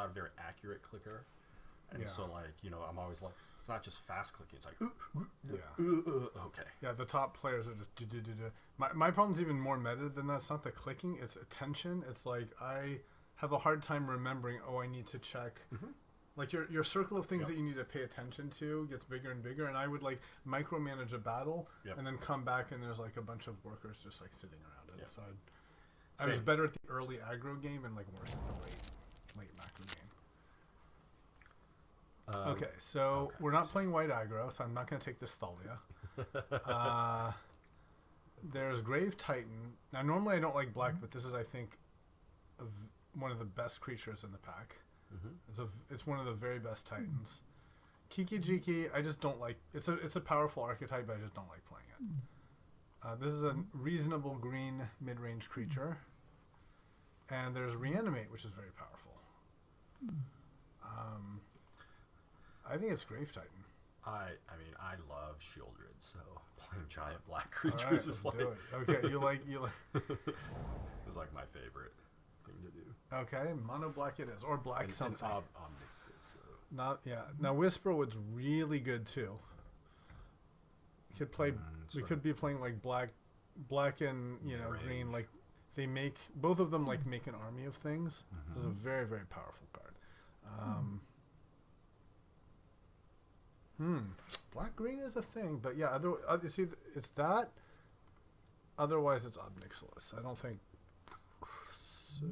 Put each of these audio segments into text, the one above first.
not a very accurate clicker, and so like I'm always like it's not just fast clicking. It's like okay. Yeah, the top players are just do. My problem's even more meta than that. It's not the clicking; it's attention. It's like I have a hard time remembering. Oh, I need to check. Like your circle of things that you need to pay attention to gets bigger and bigger, and I would like micromanage a battle and then come back and there's like a bunch of workers just like sitting around it. So I was better at the early aggro game and like worse at the late macro game. Okay, so we're not playing white aggro, so I'm not going to take this Thalia. There's Grave Titan. Now normally I don't like black, but this is I think one of the best creatures in the pack. It's one of the very best Titans. Kiki Jiki, I just don't like. It's a powerful archetype, but I just don't like playing it. This is a reasonable green mid-range creature, and there's Reanimate, which is very powerful. I think it's Grave Titan. I mean I love Shieldred, so playing giant black creatures is like okay. You like it's like my favorite thing to do. Okay, mono black it is, or black something. Omnix, so. Now Whisper was really good too. We could be playing like black and green. Like they make both of them like make an army of things. This is a very very powerful card. Black green is a thing, but yeah, you see, it's that. Otherwise, it's Omnixilus. I don't think. So,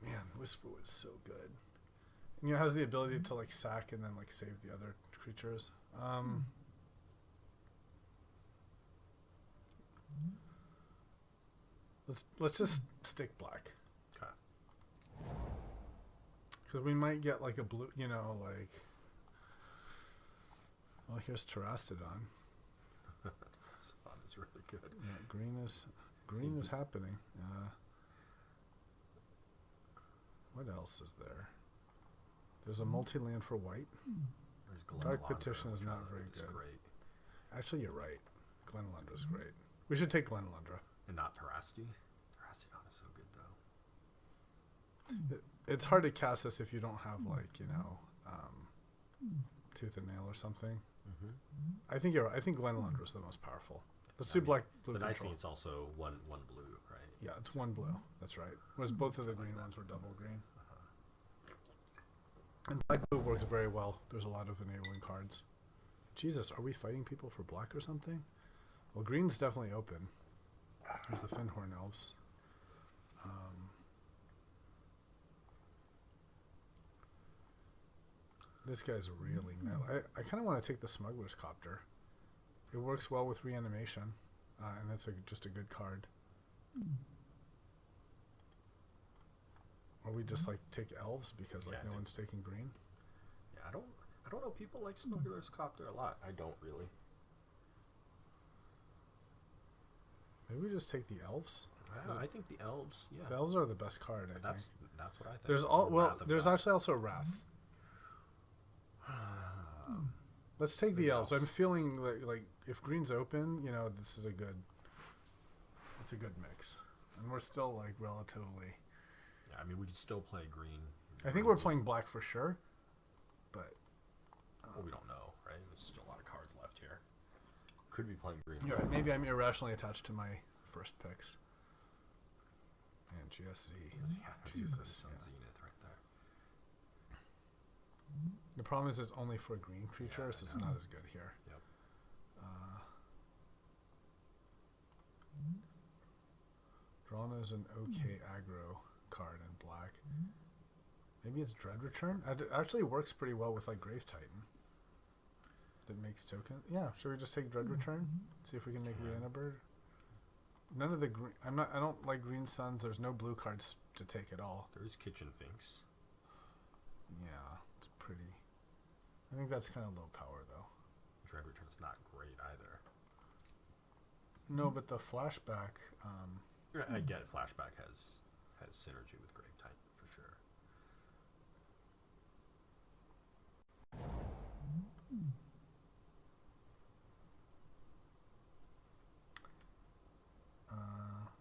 man, Whisper was so good. And, it has the ability to like sack and then like save the other creatures. Let's just stick black. Okay. Because we might get like a blue, like. Well, here's Terastodon. Terastodon is really good. Yeah, green is happening. What else is there? There's a multi-land for white. Dark Petition is not very good. Great. Actually, you're right. Glenelundra's great. We should take Glenelundra. And not Terasti? Terastodon is so good, though. It's hard to cast this if you don't have, like, Tooth and Nail or something. I think you're right. I think Glenelundra is the most powerful. Let's do blue the control. nice thing, it's also one blue, right? Yeah, it's one blue. That's right. Whereas both of the green ones were double green. And black blue works very well. There's a lot of enabling cards. Jesus, are we fighting people for black or something? Well, green's definitely open. There's the Findhorn Elves. This guy's really metal. I kind of want to take the Smuggler's Copter. It works well with Reanimation, and it's just a good card. Or we just like take elves because no one's taking green. Yeah, I don't know. People like Smuggler's Copter a lot. I don't really. Maybe we just take the elves. I think the elves. Yeah, the elves are the best card. I think that's what I think. There's actually also Wrath. Let's take the elves. I'm feeling like if green's open, this is it's a good mix, and we're still like relatively. Yeah, I mean we could still play green. I think we're playing black for sure, but we don't know, right? There's still a lot of cards left here. Could be playing green. You're right. Maybe I'm irrationally attached to my first picks. And GSZ. Yeah, Jesus. Zenith right there. The problem is it's only for a green creature, so it's not as good here. Yep. Drawn is an okay aggro card in black. Maybe it's Dread Return? It actually works pretty well with like Grave Titan. That makes token. Yeah, should we just take Dread Return? See if we can make Rihanna Bird. None of the green. I don't like green suns. There's no blue cards to take at all. There is Kitchen Finks. Yeah, it's pretty. I think that's kind of low power though. Dread Return's not great either. No, but the flashback. I get it. Flashback has synergy with Grave Titan for sure.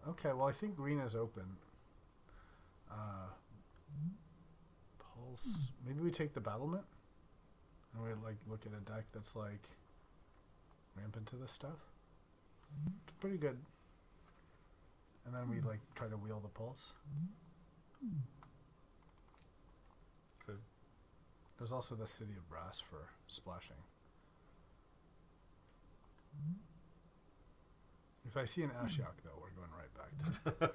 Okay, well I think green is open. maybe we take the battlement, and we like look at a deck that's like rampant to this stuff. It's pretty good. And then we like try to wheel the pulse. Good. There's also the City of Brass for splashing. If I see an Ashiok, though, we're going right back to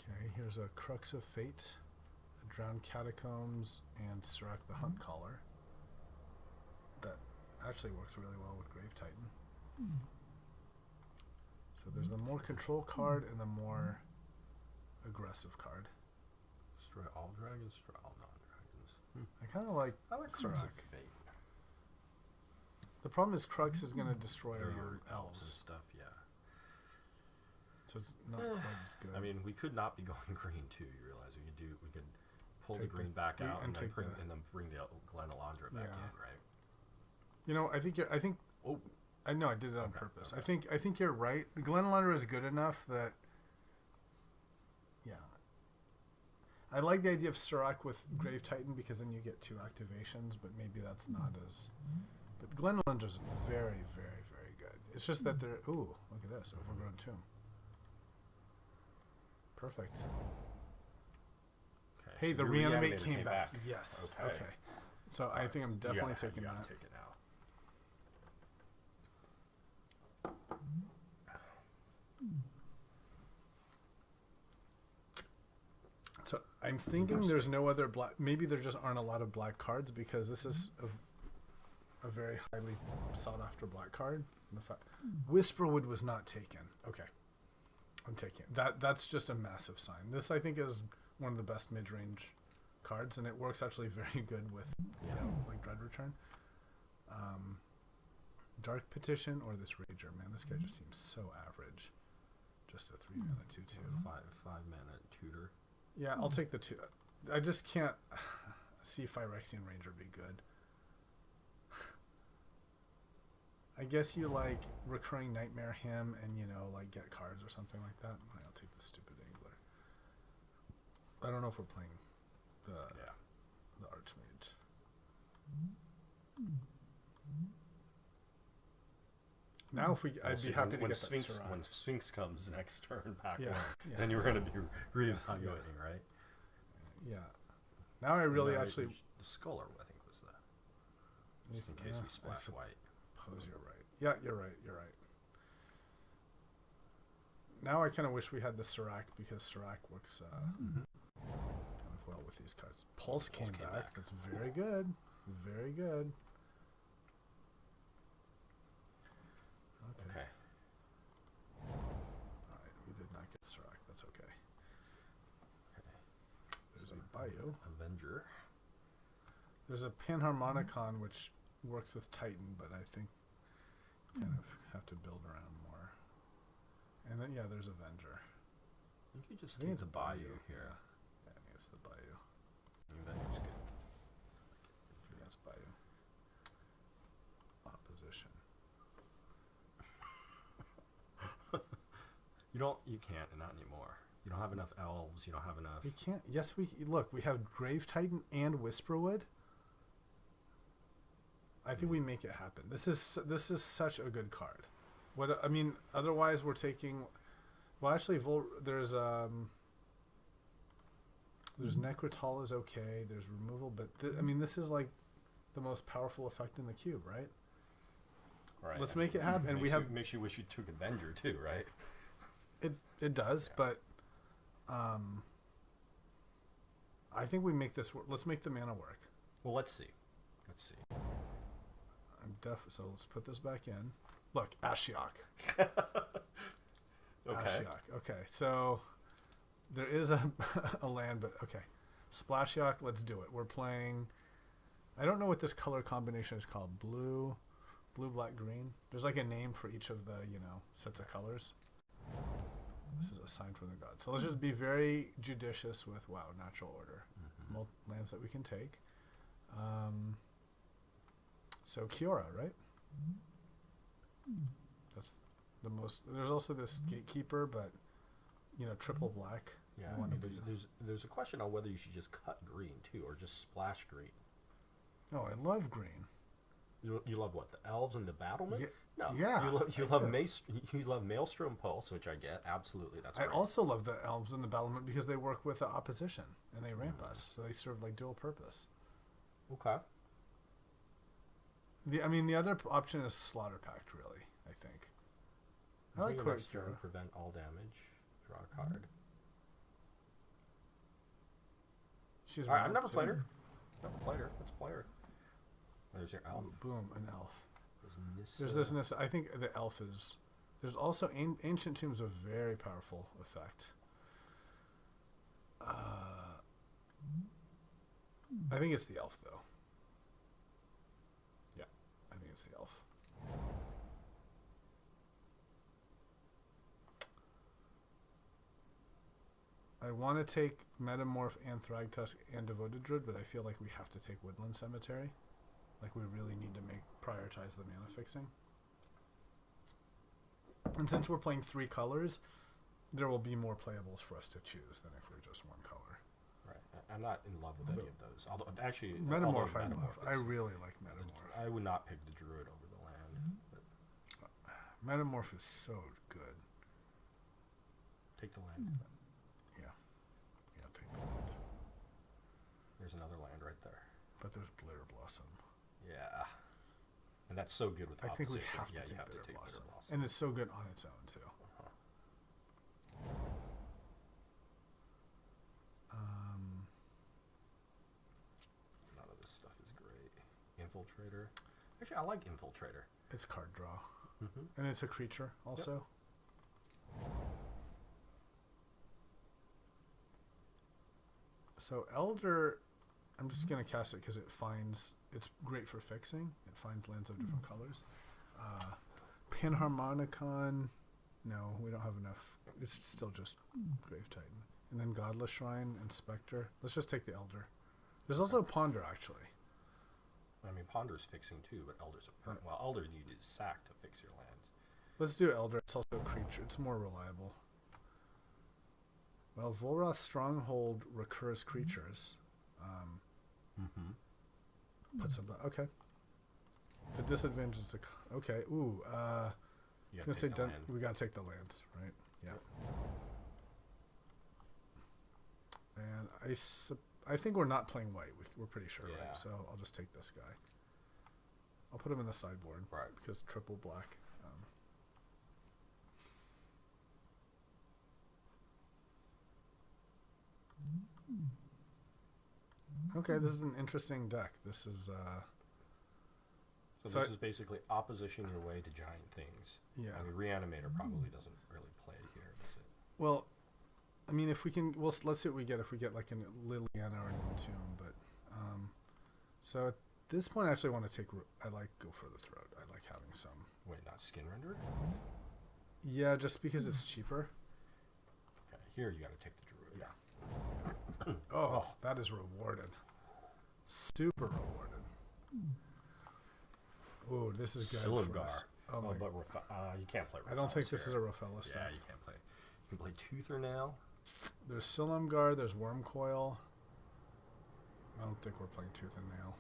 Okay, here's a Crux of Fate, a Drowned Catacombs, and Serac the Hunt Caller. That actually works really well with Grave Titan. So there's the more control card and the more aggressive card. Destroy all dragons, destroy all non-dragons. I kind of like Crux Serac. of Fate. The problem is Crux is going to destroy They're your your elves and elves. stuff, yeah. So it's not quite as good. I mean, we could not be going green too. You realize we could pull the Take green back out and and then take bring the Glen Alondra back in, right? You know, I think Oh, I know I did it on Okay, purpose. okay. I think you're right. The Glen Alondra is good enough that I like the idea of Serac with Grave Titan because then you get 2 activations, but maybe that's not as. But Glen Alondra is very, very, very good. It's just that they're. Ooh, look at this overgrown tomb. Perfect. okay. Hey, so the your reanimate Reanimator came back. Yes. Okay. So I think I'm definitely taking you that. gotta take it now. So I'm thinking there's no other black. Maybe there just aren't a lot of black cards because this is a very highly sought after black card. Whisperwood was not taken. Okay, I'm taking that. That's just a massive sign. This I think is one of the best mid-range cards, and it works actually very good with like Dread Return. Dark Petition or this Rager. Man, this guy just seems so average. Just a 3-mana 2/2. 5-mana tutor. Yeah, I'll take the 2. I just can't see Phyrexian Ranger be good. I guess you like Recurring Nightmare him and, like get cards or something like that. I'll take the stupid Angler. I don't know if we're playing the Archmage. Now, if I'd be happy to when get Sphinx, that Serac. when Sphinx comes next turn back, Yeah, in, yeah. then you're going to be reevaluating, right? Yeah. Now I really No, actually. the Scholar, I think, was the just in case we splash white. Suppose you're right. Yeah, you're right. You're right. Now I kind of wish we had the Serac because Serac works kind of well with these cards. Pulse came back. That's very good. Very good. Okay. All right, we did not get Serac. That's okay. There's a Bayou. Avenger. There's a Panharmonicon which works with Titan, but I think kind of have to build around more. And then there's Avenger. You could just I think take the Bayou here. Yeah, I think it's the Bayou. Avenger's good. Yes, Bayou. Opposition. You can't, and not anymore. You don't have enough elves. You don't have enough. We can't. Yes, we have Grave Titan and Whisperwood. I think we make it happen. This is such a good card. Otherwise we're taking. Well, actually, there's Necrotal is okay. There's removal, but this is like the most powerful effect in the cube, right? Right. Let's make it happen. And makes you wish you took Avenger too, right? It does, but I think we make this work. Let's make the mana work. Well, let's see. So let's put this back in. Look, Ashiok. Okay. Ashiok. Okay, so there is a land, but okay. Splashiok, let's do it. We're playing. I don't know what this color combination is called. Blue, black, green. There's like a name for each of the sets of colors. This is a sign from the gods. So let's just be very judicious with natural order. Lands that we can take. So Kiora, right? That's the most. There's also this Gatekeeper, but triple black. Yeah, I mean, there's a question on whether you should just cut green too, or just splash green. Oh, I love green. You love what, the elves and the battlement? Yeah, No, yeah, you love Maelstrom Pulse, which I get absolutely. That's right. I also love the elves and the battlement because they work with the opposition and they ramp us, so they serve like dual purpose. Okay. The other option is Slaughter Pact, really. I think. I like Court Cure. Prevent all damage. Draw a card. She's. All right, I've never played her. Let's play her. There's your elf. Boom, an elf. There's this. I think the elf is. There's also Ancient Tombs, a very powerful effect. I think it's the elf, though. Yeah, I think it's the elf. I want to take Metamorph and Thragtusk and Devoted Druid, but I feel like we have to take Woodland Cemetery. Like, we really need to prioritize the mana fixing. And since we're playing 3 colors, there will be more playables for us to choose than if we're just 1 color. Right. I'm not in love with any of those. Although, actually, Metamorph, I really like Metamorph. I would not pick the Druid over the land. But Metamorph is so good. Take the land. Yeah, take the land. There's another land right there. But there's Bitter Blossom. Yeah. And that's so good with I think we opposition. have to you take have to Bitter take Blossom. Bitter Blossom. And it's so good on its own, too. None of this stuff is great. Infiltrator. Actually, I like Infiltrator. It's card draw. And it's a creature, also. Yep. So Elder, I'm just going to cast it because it's great for fixing. It finds lands of different colors. Panharmonicon, no, we don't have enough. It's still just Grave Titan. And then Godless Shrine and Spectre. Let's just take the Elder. There's also Ponder, actually. I mean, Ponder's fixing too, but Elder's Elder you need sack to fix your lands. Let's do Elder. It's also a creature. It's more reliable. Well, Volrath's Stronghold recurs creatures. Puts them. Okay. The disadvantage is okay. Ooh. I was gonna say we gotta take the land, right? Yeah. And I think we're not playing white. We're pretty sure, right? So I'll just take this guy. I'll put him in the sideboard, right? Because triple black. Okay, this is an interesting deck. This is So this is basically opposition your way to giant things. Yeah. I mean, Reanimator probably doesn't really play here. That's it. Well, I mean, if we can, let's see what we get. If we get like a Liliana or an Entomb, but so at this point, I actually want to take. I like Go for the Throat. I like having some. Wait, not Skin Rendered? Yeah, just because it's cheaper. Okay, here you got to take the Druid. Yeah. Oh, that is rewarded. Super rewarded. Oh, this is good. Silumgar. Oh my but you can't play Raphaelus. I don't think this here. is a Raphaelus deck. Yeah, you can't play. You can play Toother now. There's Silumgar. There's Wormcoil. I don't think we're playing Tooth and Nail.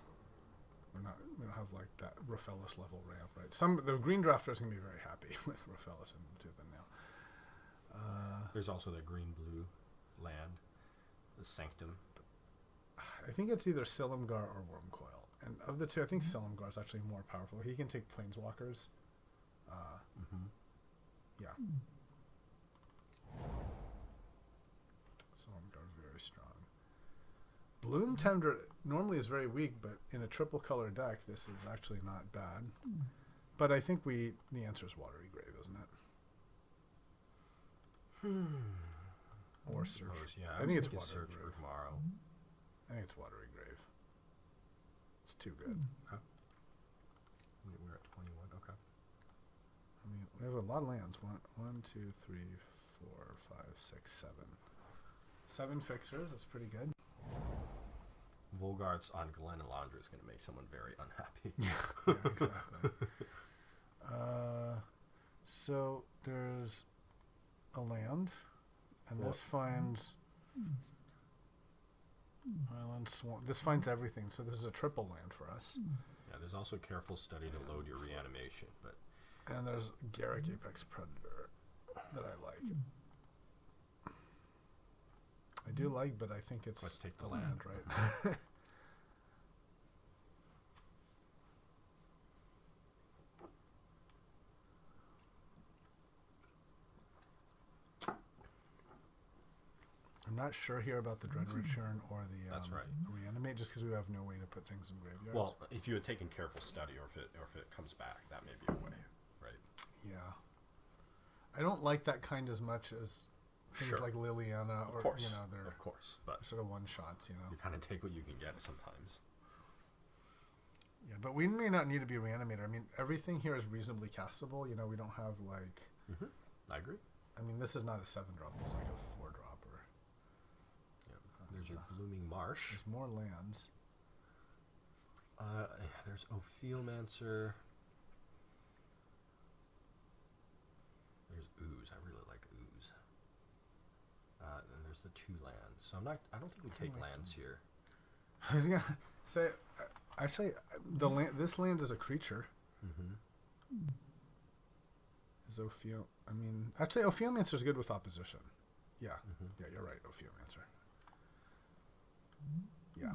We don't have like that Raphaelus level ramp, right? The green drafters can be very happy with Raphaelus and Tooth and Nail. There's also the green-blue land, the Sanctum. I think it's either Silumgar or Wormcoil. And of the two, I think Silumgar is actually more powerful. He can take Planeswalkers. Yeah. Silumgar is very strong. Bloom Tender normally is very weak, but in a triple color deck, this is actually not bad. But I think the answer is Watery Grave, isn't it? Or Search. Yeah, I think it's Watery Search Grave. for tomorrow. I think it's Watery Grave. It's too good. Okay. We're at 21. Okay. I mean, we have a lot of lands. 1, 2, 3, 4, 5, 6, 7. 7 fixers. That's pretty good. Volgarth's on Glen and Laundry is going to make someone very unhappy. Yeah, exactly. So there's a land, and this finds island swarm. This finds everything. So this is a triple land for us. Yeah, there's also careful study to load your reanimation, but and there's Garrick Apex Predator that I like. I do like, but I think it's let's take the land, right? I'm not sure here about the Dread Return or the That's right. reanimate, just because we have no way to put things in graveyards. Well, if you had taken careful study, or if it comes back, that may be a way, right? Yeah, I don't like that kind as much as things like Liliana, or they're of course, but sort of one shots. you kind of take what you can get sometimes. Yeah, but we may not need to be reanimated. I mean, everything here is reasonably castable. We don't have like. Mm-hmm. I agree. I mean, this is not a 7-drop. It's like a 4-dropper. There's your Blooming Marsh. There's more lands. There's Ophiomancer. There's Ooze. I really like Ooze. And there's the 2 lands. So I don't think we take lands here. I was gonna say, actually, this land is a creature. Mm-hmm. Is I mean, actually, Ophiomancer is good with opposition. Yeah, yeah, you're right, Ophiomancer. Yeah.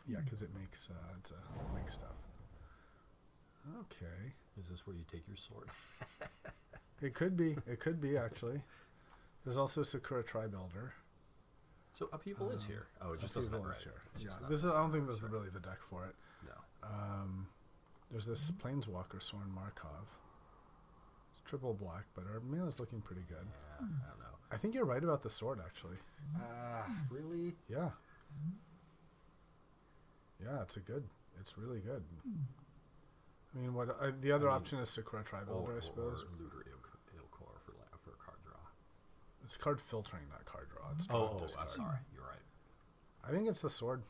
Yeah, because it makes stuff. Okay. Is this where you take your sword? It could be. It could be, actually. There's also Sakura Tribe Elder. So Upheaval is here. Oh, it just doesn't have is here. Yeah, I don't think this is really the deck for it. No. There's this Planeswalker, Soren Markov. It's triple black, but our mana's looking pretty good. Yeah, I don't know. I think you're right about the sword, actually. Really? Yeah. Yeah, it's really good. I mean, the other option is Sakura Tribe Elder, I suppose. Or Looter Ilkor for card draw. It's card filtering, not card draw. It's I'm sorry. You're right. I think it's the sword.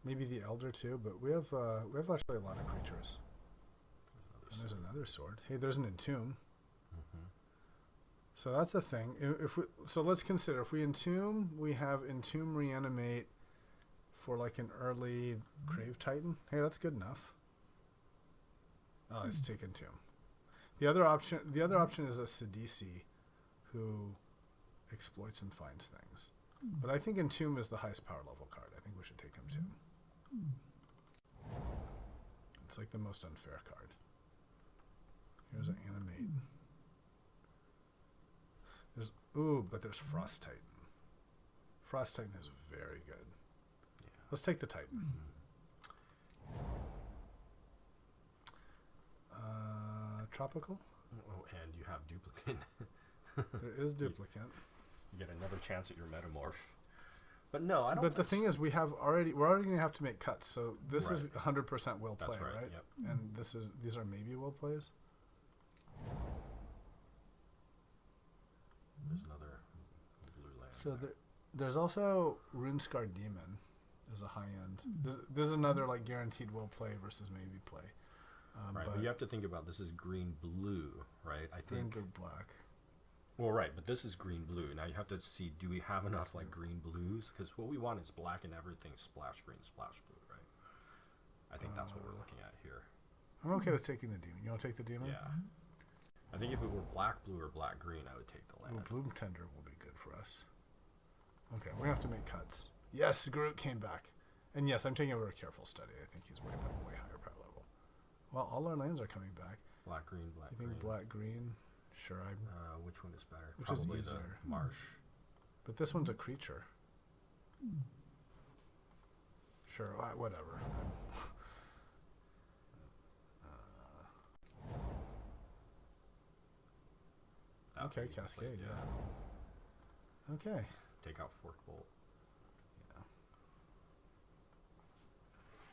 Maybe the Elder too, but we have actually a lot of creatures. There's another sword. Hey, there's an Entomb. Mm-hmm. So that's the thing. So let's consider, if we Entomb, we have Entomb Reanimate for like an early Grave Titan. Hey, that's good enough. Oh, let's take Entomb. The other option is a Sidisi, who exploits and finds things. But I think Entomb is the highest power level card. I think we should take him too. It's like the most unfair card. Here's an Animate. But there's Frost Titan. Frost Titan is very good. Yeah. Let's take the Titan. Tropical? Oh, and you have Duplicate. There is Duplicate. You get another chance at your Metamorph. But no, I don't. But the thing is, we're already going to have to make cuts. So this is 100% will play, right? Yep. And these are maybe will plays. There's another blue land. So there's also Runescar Demon as a high end. This is another like guaranteed will play versus maybe play. Right, but you have to think about this is green blue, right? I think green blue black. Well, right, but this is green blue. Now you have to see, do we have enough like green blues? Because what we want is black and everything splash green, splash blue, right? I think that's what we're looking at here. I'm okay with taking the demon. You want to take the demon? Yeah. I think if it were black blue or black green, I would take the land. Ooh, Bloom Tender will be good for us. Okay, we're going to have to make cuts. Yes, Groot came back. And yes, I'm taking a very careful study. I think he's way higher power level. Well, all our lands are coming back. Black, green, black, green. You think black, green? Sure. Which one is better? Which Probably is easier? The marsh. But this one's a creature. Sure, whatever. Okay, Cascade, yeah. Okay. Take out Fork Bolt.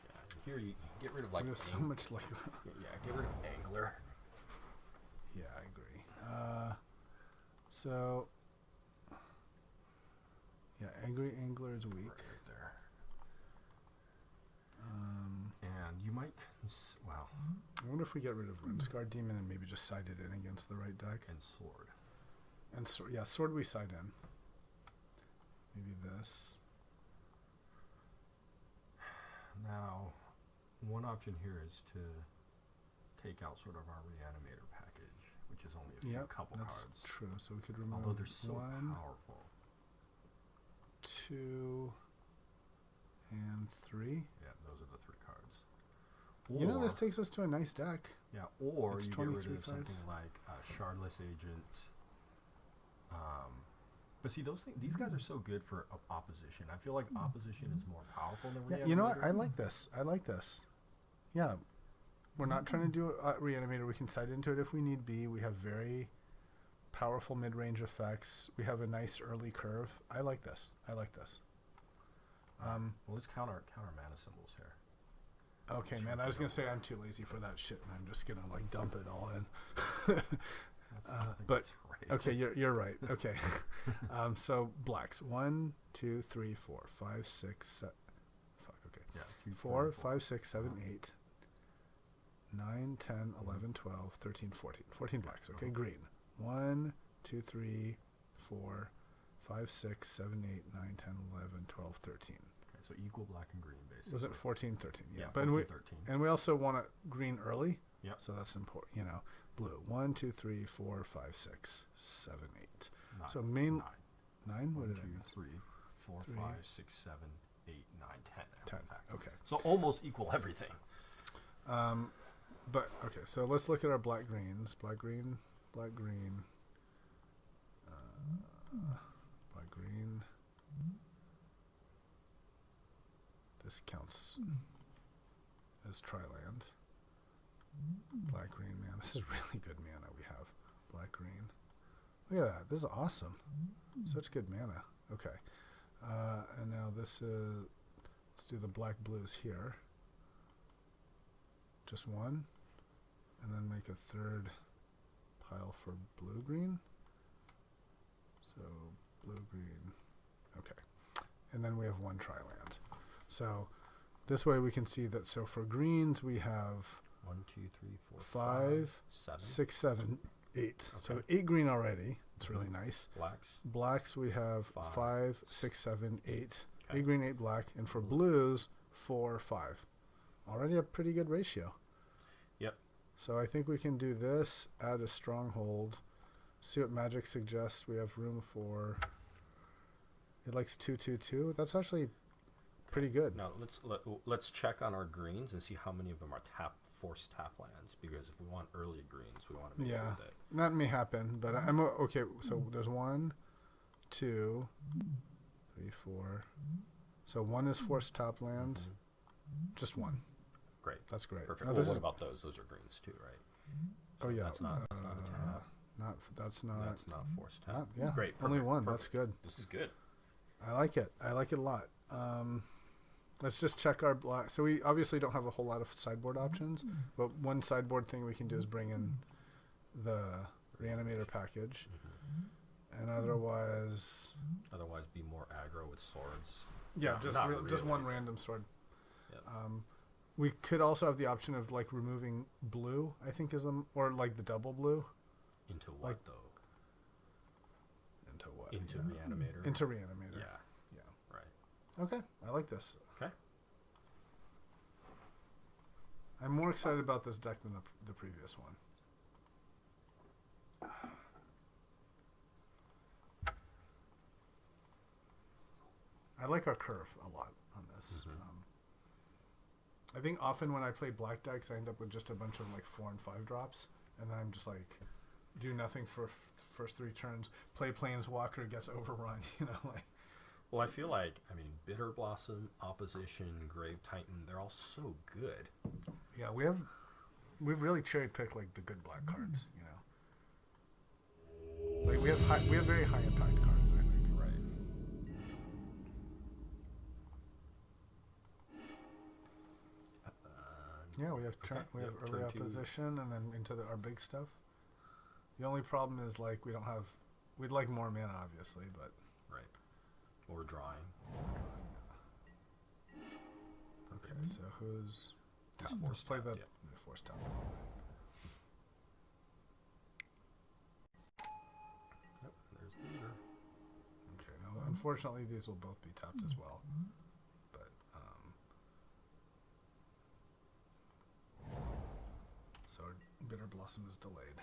Yeah. Here you get rid of like. There's so much like. Yeah, get rid of Angler. Yeah, I agree. So. Yeah, Angry Angler is weak. Right there. And you might Wow. I wonder if we get rid of Rimscar Demon and maybe just side it in against the right deck. And sword. And yeah, sword we side in. Maybe this. Now, one option here is to take out sort of our reanimator package, which is only a few couple that's cards. True. So we could remove. Although they're so 1, powerful. 2, and 3. Yeah, those are the 3 cards. You know, this takes us to a nice deck. Yeah, or It's you get rid of 23 cards. something like Shardless Agent. But see, these guys are so good for opposition. I feel like opposition is more powerful than Yeah, Reanimator. you know what? I like this. Yeah. We're not trying to do a Reanimator. We can side into it if we need be. We have very powerful mid-range effects. We have a nice early curve. I like this. Well, let's counter mana symbols here. Okay, man. I was going to say I'm too lazy for that shit, and I'm just going to, like, dump it all in. But that's right. okay, you're right. Okay, so blacks 1, 2, 3, 4, 5, 6, 7. Fuck. Okay. Yeah. 2, 4, 3, 4. 5, 6, 7, 8, 9, 10, 11, 12, 13, 14. 14 blacks. Okay, green. 1, 2, 3, 4, 5, 6, 7, 8, 9, 10, 11, 12, 13. Okay, so equal black and green, basically. Was it 14, 13? Yeah, Yeah, 14, 13. And we also want it green early. Yep. So that's important. You know, blue. 1, 2, 3, 4, 5, 6, 7, 8. 9. So main 9. What 1, did 2, I miss? 3, 4, 3. 5, 6, 7, 8, 9, 10. 10. In fact. Okay. So almost equal everything. But okay, so let's look at our black greens. Black green, black green, black green. This counts as tri-land. Black green, man. This is really good mana we have. Black green. Look at that. This is awesome. Such good mana. Okay. And now this is, let's do the black blues here. Just one. And then make a third pile for blue green. So blue green. Okay. And then we have one tri-land. So this way we can see that, so for greens we have 1, 2, 3, 4, 5, 7. 6, 7, 8. Okay. So 8 green already. It's really nice. Blacks. Blacks we have 5. 5, 6, 7, 8. Okay. 8 green, 8 black. And for blues, 4, 5. Already a pretty good ratio. Yep. So I think we can do this, add a stronghold, see what magic suggests. We have room for, it likes 2, 2, 2. That's actually pretty good. Now let's check on our greens and see how many of them are forced tap lands, because if we want early greens, we want to be able to. That may happen, but I'm okay. So there's 1, 2, 3, 4. So 1 is forced top land. Just 1. Great. That's great. Perfect. Now Well, what about those? Those are greens too, right? Oh yeah. That's not a tap. That's not forced tap. yeah. Great. Only Perfect, 1. perfect. That's good. This is good. I like it. I like it a lot. Let's just check our black. So we obviously don't have a whole lot of sideboard options, but one sideboard thing we can do is bring in the reanimator package, and otherwise be more aggro with swords. yeah, No, just one random sword. Yep. We could also have the option of like removing blue, I think is or like the double blue. Into what Like- though? Into what? Into reanimator. Into reanimator. Yeah. Yeah. Right. Okay, I like this. Okay. I'm more excited about this deck than the previous one. I like our curve a lot on this. I think often when I play black decks, I end up with just a bunch of like 4 and 5 drops, and then I'm just like, do nothing for first 3 turns. Play Planeswalker, gets overrun. You know, like. Well, I feel like, Bitter Blossom, Opposition, Grave Titan, they're all so good. Yeah, we've really cherry picked like the good black cards. You know, like we have very high impact cards. I think. Right. Yeah, we have we have early turn 2. opposition, and then into our big stuff. The only problem is like we don't have. We'd like more mana, obviously, but. Right. Or drawing. Okay, so who's tap. Just Let's play the yeah. force tap. Yep, there's the meter. Okay, now unfortunately these will both be tapped as well. But so our Bitter Blossom is delayed.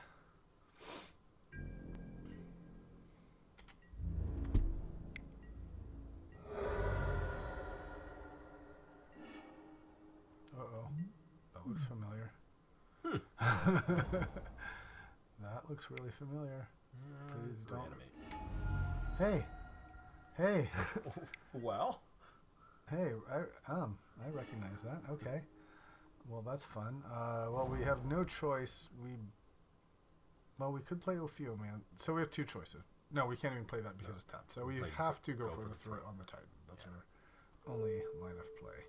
Uh-oh. That looks familiar. That looks really familiar. Please don't. Reanimate. Hey! Well? Hey, I recognize that. Okay. Well, that's fun. Well, we have no choice. We could play Ophiomance. So we have two choices. No, we can't even play that because it's tapped. So we have to go for the threat on the Titan. That's our only line of play.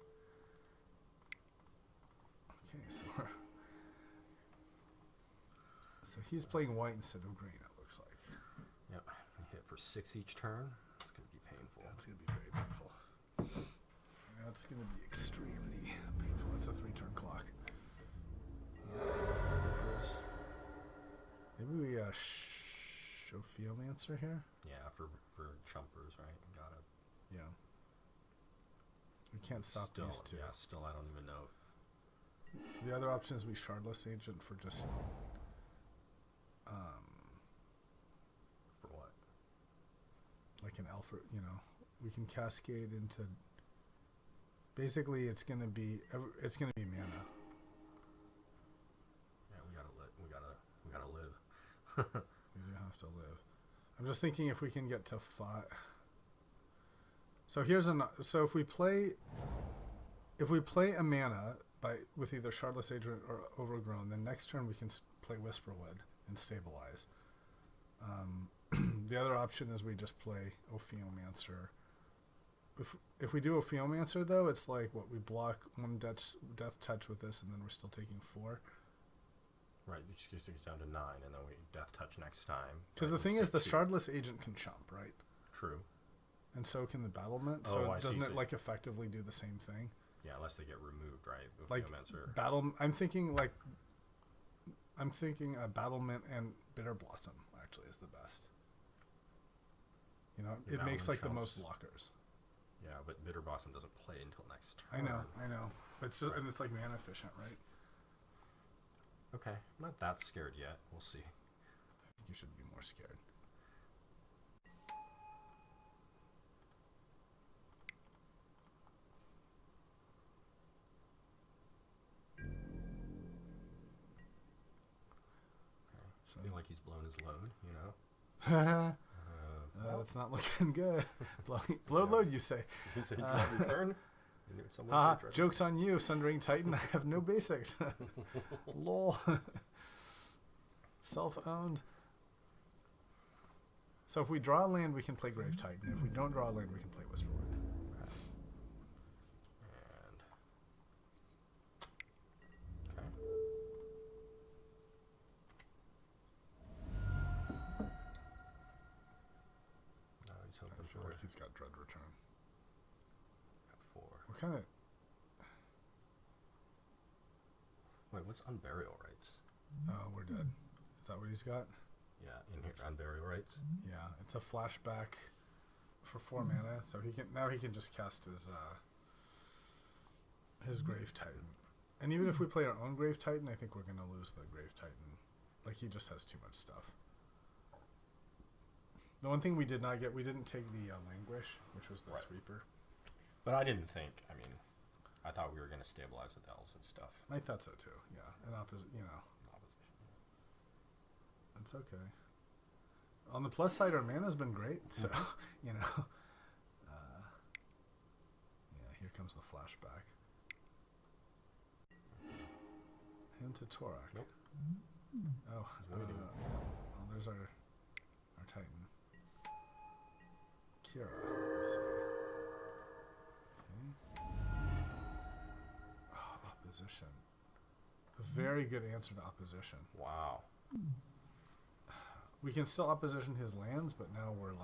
Okay, so he's playing white instead of green, it looks like. Yep, hit for 6 each turn. It's going to be painful. That's going to be very painful. That's going to be extremely painful. It's a 3-turn clock. Maybe we show Ophiomance here? Yeah, for chumpers, right? Got it. Yeah. We can't stop these two. Yeah, still I don't even know if... The other option is we Shardless Agent for just... for what? Like an alpha, we can cascade into... Basically, it's gonna be mana. Yeah, we gotta live. We do have to live. I'm just thinking if we can get to 5. So so if we play a mana with either Shardless Agent or Overgrown, then next turn we can play Whisperwood and stabilize. The other option is we just play Ophiomancer. If we do Ophiomancer, though, it's like we block 1 death touch with this, and then we're still taking 4. Right, it just gets down to 9, and then we death touch next time. Because the thing is, the Shardless Agent can chump, right? True. And so can the Battlement. Oh, So I doesn't see. it effectively do the same thing? Yeah, unless they get removed, right? Ophiomancer. I'm thinking a Battlement and Bitter Blossom actually is the best. It makes the most blockers. Yeah, but Bitter Blossom doesn't play until next turn. I know. It's just and it's mana efficient, right? Okay, I'm not that scared yet. We'll see. I think you should be more scared. I feel like he's blown his load, That's not looking good. Blow load, you say. He said he can't return. Joke's on you, Sundering Titan. I have no basics. Lol. Self-owned. So if we draw a land, we can play Grave Titan. If we don't draw a land, we can play Whisperwood. I feel like he's got Dread Return. Got 4. What kind of... Wait, what's Unburial Rites? Oh, we're dead. Is that what he's got? Yeah, in here, Unburial Rites. Yeah, it's a flashback for 4 mana, so he can just cast his Grave Titan. And even if we play our own Grave Titan, I think we're gonna lose the Grave Titan. He just has too much stuff. The one thing we did not get, we didn't take the Languish, which was the sweeper. But I didn't think. I thought we were going to stabilize with elves and stuff. I thought so too. Yeah, and opposition. That's okay. On the plus side, our mana's been great, so Yeah, here comes the flashback. Him to Torak. Nope. Oh, well, there's our Titan. Kira, let's see. Okay. Oh, opposition. A very good answer to opposition. Wow. We can still opposition his lands, but now we're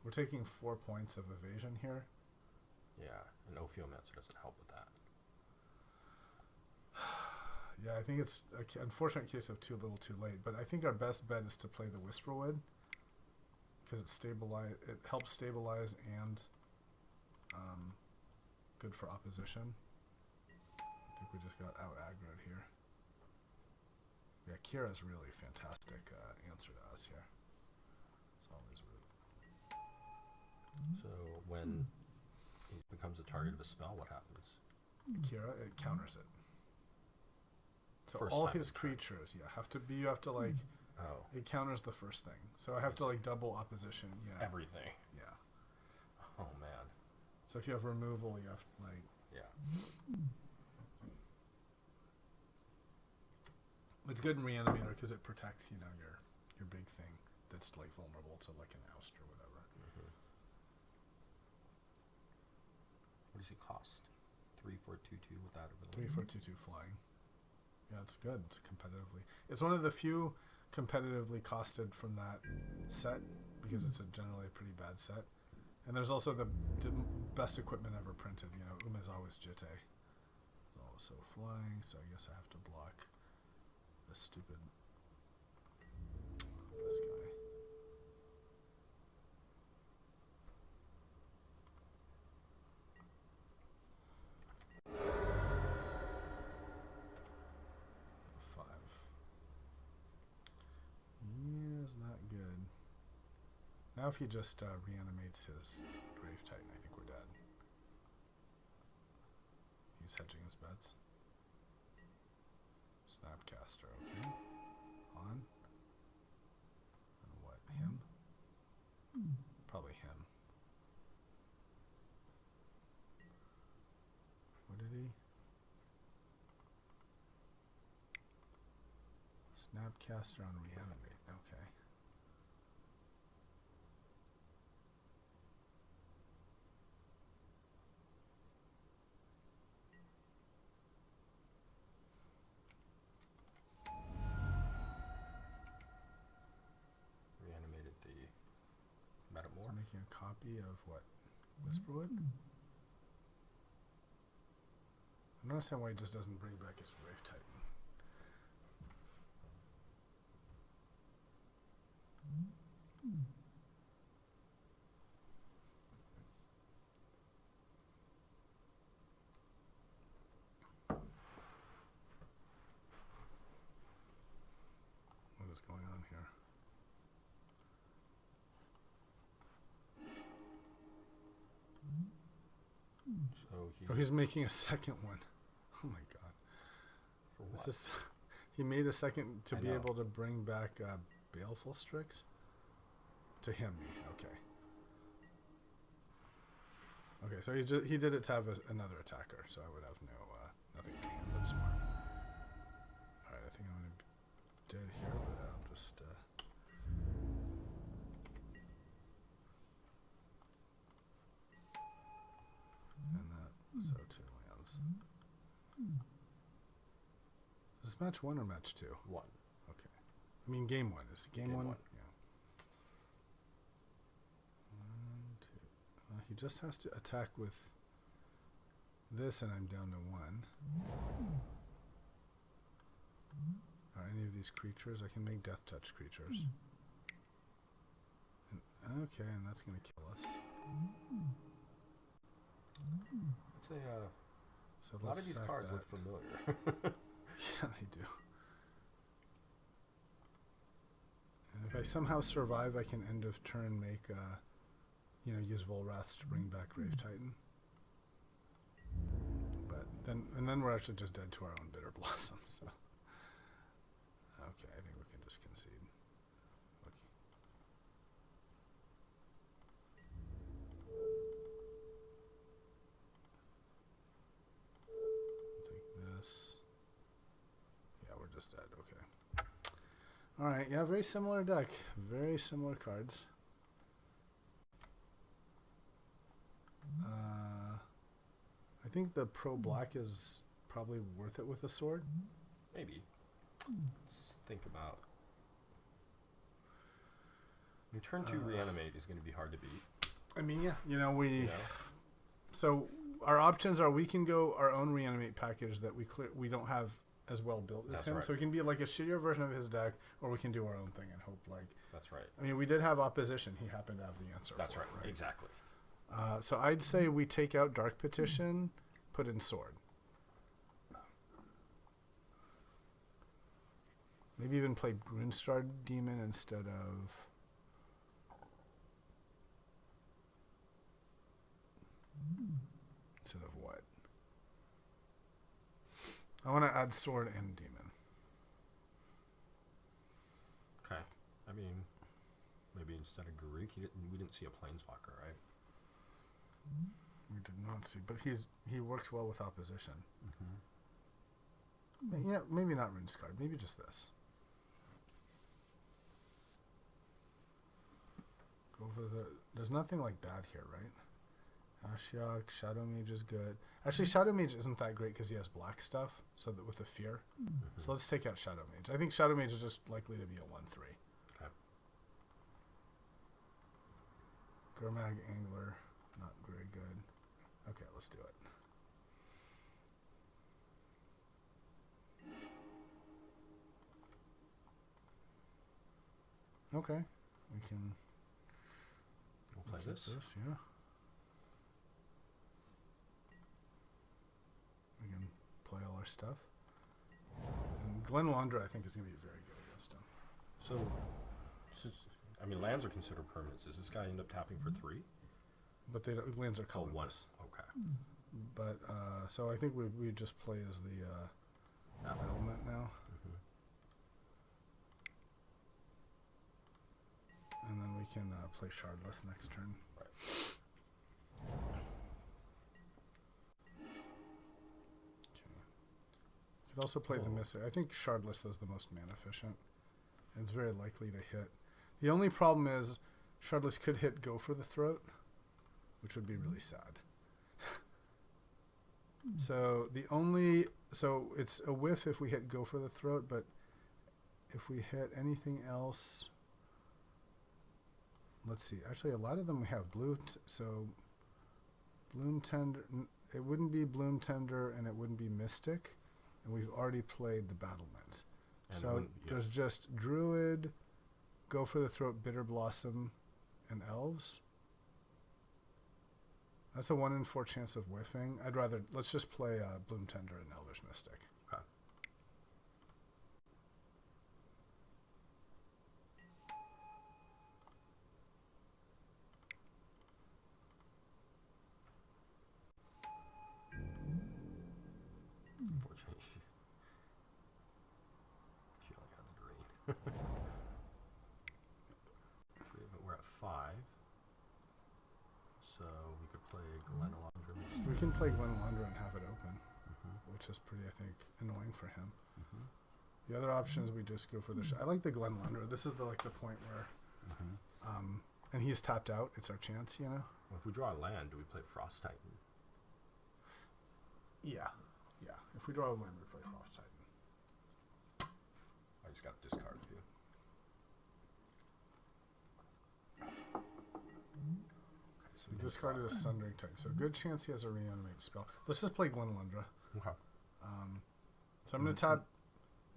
we're taking 4 points of evasion here. Yeah, and Ophiomancer doesn't help with that. Yeah, I think it's an unfortunate case of too little, too late. But I think our best bet is to play the Whisperwood because it helps stabilize and good for opposition. I think we just got out aggroed here. Yeah, Kira's really fantastic answer to us here. It's always rude. So when he becomes a target of a spell, what happens? Kira, it counters it. So First all time his in turn. creatures, you have to like, Oh, it counters the first thing. So I have to like double opposition. Yeah. everything. Yeah. Oh man. So if you have removal, you have like. Yeah. It's good in Reanimator because it protects, your big thing that's like vulnerable to like an oust or whatever. Mm-hmm. What does he cost? 3, 4, 2, 2 with that ability. 3, 4, 2, 2 flying. Yeah, it's good. It's competitively. It's one of the few competitively costed from that set because it's generally a pretty bad set. And there's also the best equipment ever printed. Uma's always Jitte. It's also flying, so I guess I have to block this stupid. This guy. Is not good. Now if he just reanimates his Grave Titan, I think we're dead. He's hedging his bets. Snapcaster, okay. On. And what? Him? Probably him. What did he? Snapcaster on reanimate. Okay. Reanimated the Metamorph. Making a copy of what? Whisperwood? I don't understand why he just doesn't bring back his Grave Titan. What is going on here? So he's making a second one. Oh my god. For what? He made a second to I be know. able to bring back Baleful Strix? To him, okay. Okay, so he did it to have another attacker, so I would have nothing in hand. That's smart. Alright, I think I'm going to be dead here, but I'll just... and that, so 2 lands. Is this match 1 or match 2? 1. Okay. I mean, game 1. Is it game 1? Yeah. 1, 2. He just has to attack with this, and I'm down to 1. Are any of these creatures? I can make Death Touch creatures. And, okay, and that's going to kill us. I'd say So a lot of these sack cards that. look familiar. Yeah, they do. And if I somehow survive, I can end of turn make, use Volraths to bring back Grave Titan. But then we're actually just dead to our own Bitter Blossom. So, okay, I think we can just concede. Okay. Take this. Yeah, we're just dead. Okay. All right. Yeah, very similar deck. Very similar cards. I think the pro black is probably worth it with a sword. Maybe. Let's think about. In turn 2 reanimate is going to be hard to beat. I mean, yeah, we. You know? So our options are we can go our own reanimate package that we don't have as well built as That's him. right. So it can be like a shittier version of his deck, or we can do our own thing and hope like. That's right. I mean, we did have opposition. He happened to have the answer. That's for right. it, right. Exactly. So I'd say we take out Dark Petition, put in Sword. Maybe even play Runestar Demon instead of. Instead of what? I want to add Sword and Demon. Okay. I mean, maybe instead of Garruk, we didn't see a Planeswalker, right? We did not see, but he works well with opposition. Mm-hmm. Yeah, maybe not Runescarred. Maybe just this. Go for the. There's nothing like that here, right? Ashiok, Shadow Mage is good. Actually, Shadow Mage isn't that great because he has black stuff, so that with the fear. Mm-hmm. So let's take out Shadow Mage. I think Shadow Mage is just likely to be a 1/3. Okay. Gurmag Angler, not very good. Okay, let's do it. Okay, we can We'll play keep this. Yeah. We can play all our stuff. And Glen Landra, I think, is going to be very good against him. So, I mean, lands are considered permanents. Does this guy end up tapping for 3? But lands are Oh, 1. colorless. Okay. But so I think we just play as the element now, Mm-hmm. and then we can play Shardless next turn. Right. Could also play the Mystic. I think Shardless is the most mana efficient, and it's very likely to hit. The only problem is Shardless could hit Go for the Throat, which would be really sad. So it's a whiff if we hit Go for the Throat, but if we hit anything else, let's see. Actually, a lot of them we have blue, so Bloom Tender. It wouldn't be Bloom Tender, and it wouldn't be Mystic, and we've already played the Battlement. And So there's just Druid, Go for the Throat, Bitter Blossom, and Elves. That's a 1 in 4 chance of whiffing. Let's just play Bloom Tender and Elvish Mystic. Okay. Unfortunately, she only had the green. 3 of it. We're at 5. So we could play Glenalandra. We can play Glenlandra and have it open, Mm-hmm. which is pretty, I think, annoying for him. Mm-hmm. The other option is we just go for the. I like the Glenlandra. This is the point where, Mm-hmm. And he's tapped out. It's our chance, you know. Well, if we draw a land, do we play Frost Titan? Yeah. If we draw a land, we play Frost Titan. I just got to discard you. Okay, so We discarded a Sundering Titan, so good chance he has a reanimate spell. Let's just play Glenlandra. Okay. So I'm going to tap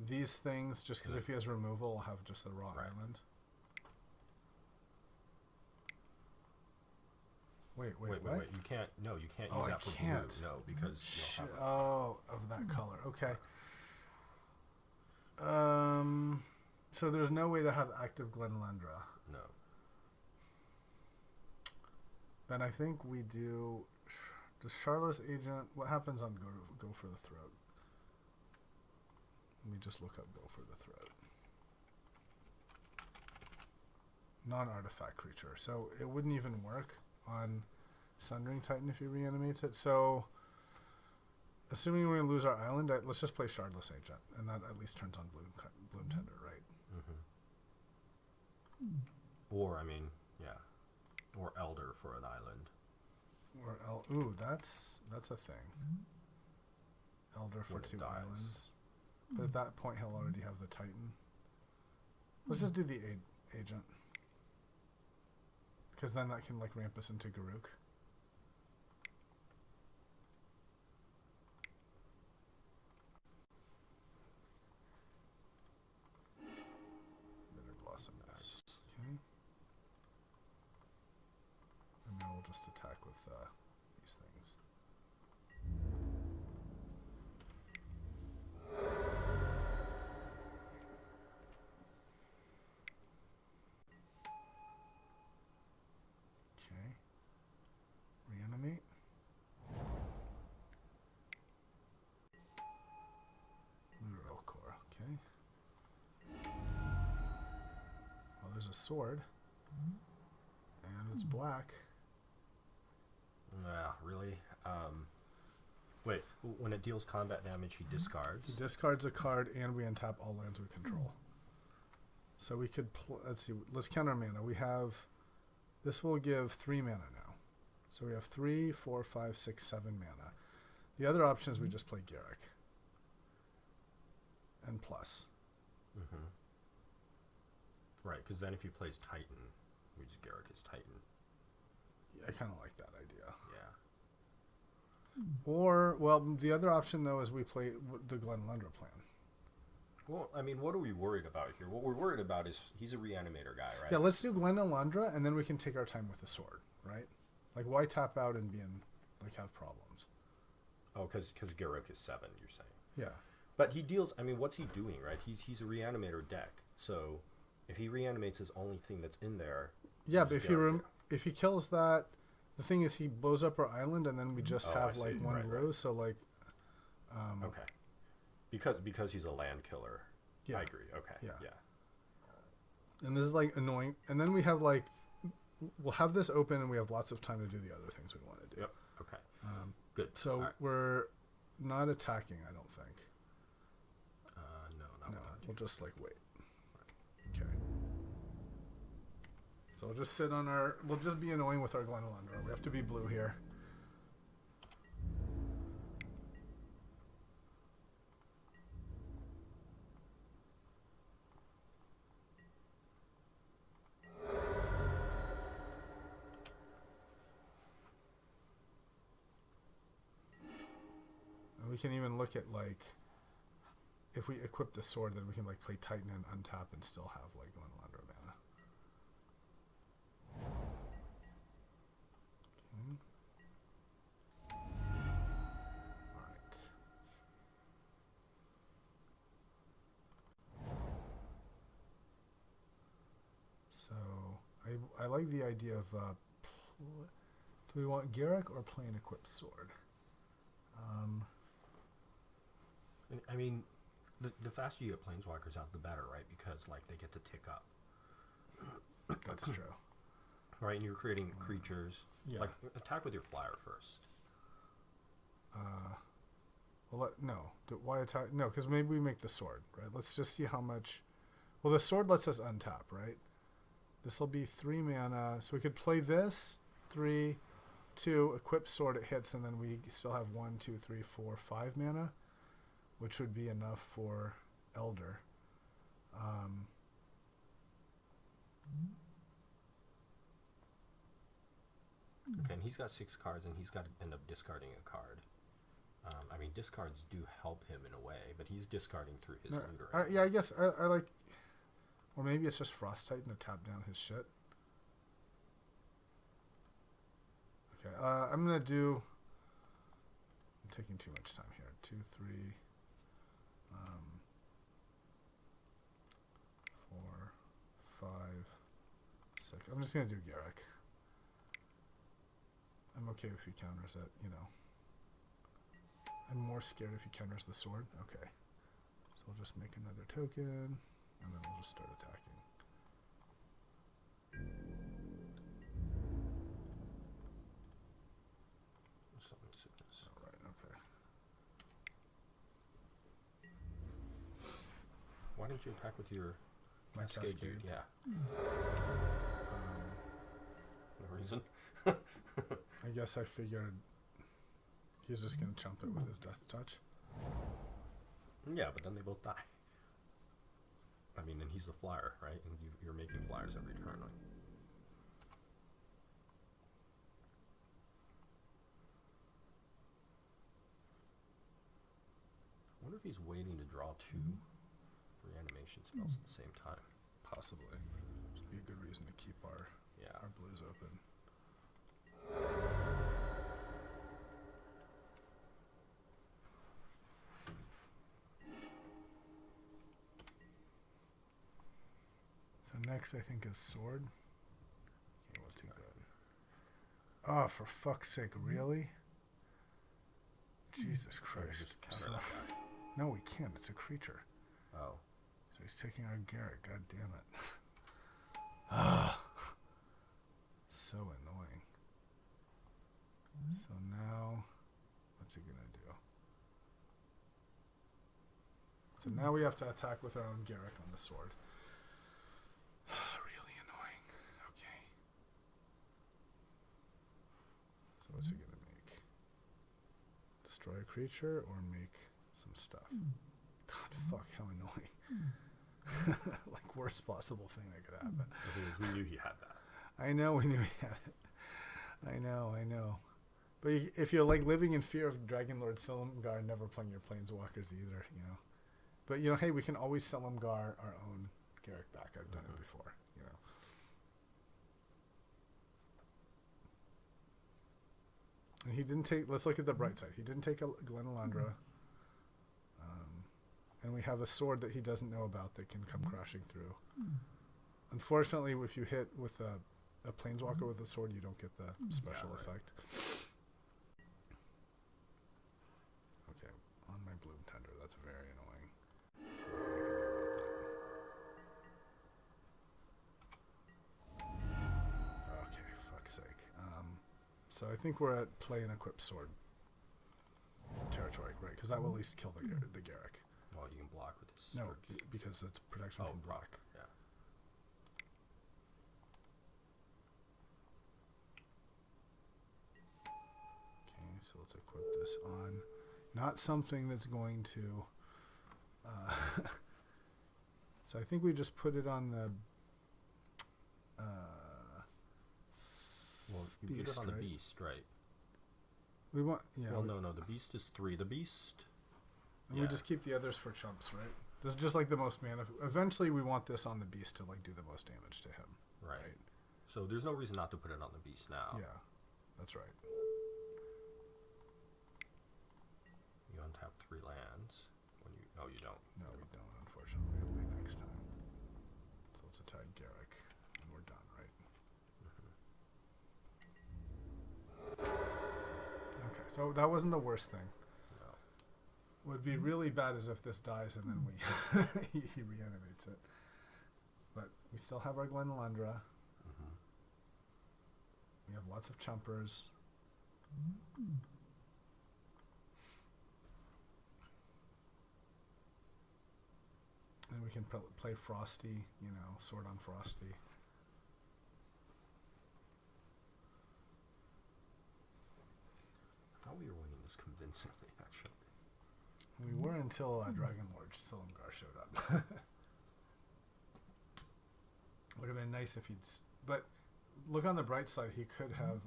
these things just because if he has removal, I'll have just the raw island. Wait, what? You can't. No, you can't Oh, use I that for can't. blue. No, because you'll have of that color. Okay. So there's no way to have active Glenlandra. no. Then I think we do. Does Charlotte's Agent? What happens on Go for the Throat? Let me just look up Go for the Throat. Non-artifact creature. So it wouldn't even work on Sundering Titan if he reanimates it. So, assuming we're going to lose our island, let's just play Shardless Agent, and that at least turns on Bloom Tender, right? Mm-hmm. Or I mean, yeah, or Elder for an island. Or ooh, that's a thing. Elder for When it 2 dies. islands, but at that point he'll already have the Titan. Let's just do the agent, because then that can like ramp us into Garruk. attack with these things. Okay. Reanimate. Neural core. Okay. Well, there's a sword. And it's black. Really? Wait, when it deals combat damage, he discards? He discards a card, and we untap all lands we control. So we could, let's see, let's count our mana. We have, this will give 3 mana now. So we have 3, 4, 5, 6, 7 mana. The other option is we just play Garrick. And plus. Mm-hmm. Right, because then if he plays Titan, we just Garrick is Titan. Yeah, I kind of like that idea. Yeah. Or, well, the other option, though, is we play the Glen Lundra plan. Well, I mean, what are we worried about here? What we're worried about is he's a reanimator guy, right? Yeah, let's do Glen Lundra, and then we can take our time with the sword, right? Like, why tap out and be in, like, have problems? Oh, because Garrick is 7, you're saying. Yeah. But he deals, I mean, what's he doing, right? He's a reanimator deck. So if he reanimates his only thing that's in there. Yeah, but if he kills that, the thing is he blows up our island, and then we just have, like, one blow. Right. So, like. Okay. Because he's a land killer. Yeah. I agree. Okay. Yeah. And this is, like, annoying. And then we have, like, we'll have this open, and we have lots of time to do the other things we want to do. Yep. Okay. Good. So we're not attacking, I don't think. No. We'll just, like, wait. Right. Okay. So we'll just sit on our... We'll just be annoying with our Glen Lundra. We have to be blue here. And we can even look at, like... If we equip the sword, then we can, like, play Titan and untap and still have, like, Glen Lundra mana. Alright. So, I like the idea of, do we want Garrick or play an equipped sword? I mean, the faster you get planeswalkers out, the better, right? Because, like, they get to tick up. That's true. Right, and you're creating creatures. Yeah. Like, attack with your flyer first. Well, why attack? No, because maybe we make the sword, right? Let's just see how much... Well, the sword lets us untap, right? This will be 3 mana. So we could play this, 3, 2, equip sword, it hits, and then we still have 1, 2, 3, 4, 5 mana, which would be enough for Elder. Okay, and he's got 6 cards, and he's got to end up discarding a card. I mean, discards do help him in a way, but he's discarding through his looter. Yeah, I guess I like... Or maybe it's just Frost Titan to tap down his shit. Okay, I'm going to do... I'm taking too much time here. 2, 3... 4, 5, 6. I'm just going to do Garrick. I'm okay if he counters it, you know. I'm more scared if he counters the sword. Okay. So we'll just make another token, and then we'll just start attacking. Alright, okay. Why didn't you attack with your Cascade? Dude? Yeah. No reason. I guess I figured he's just going to chump it with his Death Touch. Yeah, but then they both die. I mean, and he's the flyer, right? And you're making flyers every turn. Like. I wonder if he's waiting to draw 2 reanimation spells at the same time. Possibly. Would be a good reason to keep our blues open. So next, I think is sword. Okay, we'll take that. Oh, for fuck's sake, really? Jesus Christ. Counter that. No, we can't. It's a creature. Oh. So he's taking our Garrett. God damn it. Ah. So annoying. So now, what's he gonna do? So now we have to attack with our own Garrick on the sword. Really annoying. Okay. So what's he gonna make? Destroy a creature or make some stuff? God, fuck, how annoying. Like, worst possible thing that could happen. We knew he had that. I know we knew he had it. I know. But if you're like living in fear of Dragonlord Silumgar, never playing your Planeswalkers either, you know. But, you know, hey, we can always Silumgar our own Garrick back. I've done it before, you know. And he didn't take, let's look at the bright side. He didn't take a Glenalandra. And we have a sword that he doesn't know about that can come crashing through. Unfortunately, if you hit with a Planeswalker with a sword, you don't get the special effect. Okay, on my Bloom Tender, that's very annoying. Okay, fuck's sake. So I think we're at play and equip sword territory, right? Because that will at least kill the Garrick. Well, you can block with his No, sword. because it's protection from block. Yeah. Okay, so let's equip this on. Not something that's going to... so I think we just put it on the... Well, you put it on the beast, right? We want... Yeah. Well, no, the beast is 3. The beast... And we just keep the others for chumps, right? This is just like the most mana. Eventually, we want this on the beast to like do the most damage to him. Right. So there's no reason not to put it on the beast now. Yeah, that's right. You untap 3 lands. When you you don't. No, we don't. Unfortunately, it'll be next time. So let's attack Garrick, and we're done, right? Okay, so that wasn't the worst thing. Would be really bad as if this dies and then he reanimates it. But we still have our Glenalandra. We have lots of chumpers. And we can play Frosty, you know, sword on Frosty. I thought we were winning this convincingly, actually. We were until Dragonlord Silumgar showed up. Would have been nice if he'd... But look on the bright side, he could have...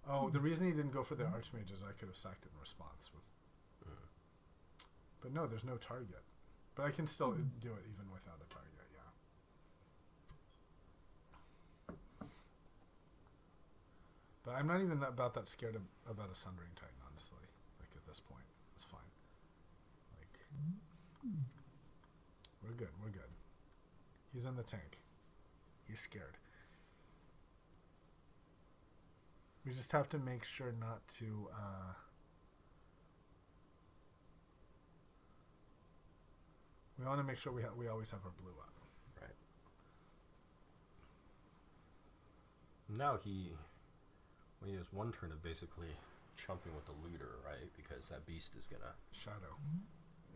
Oh, the reason he didn't go for the Archmage is I could have sacked it in response. But no, there's no target. But I can still do it even without a target, yeah. But I'm not even about that scared about a Sundering Titan, honestly. Like, at this point. It's fine. Like, we're good. He's in the tank. He's scared. We just have to make sure not to... we want to make sure we always have our blue up. Right. Now when he has one turn of basically chumping with the looter, right? Because that beast is gonna Shadow.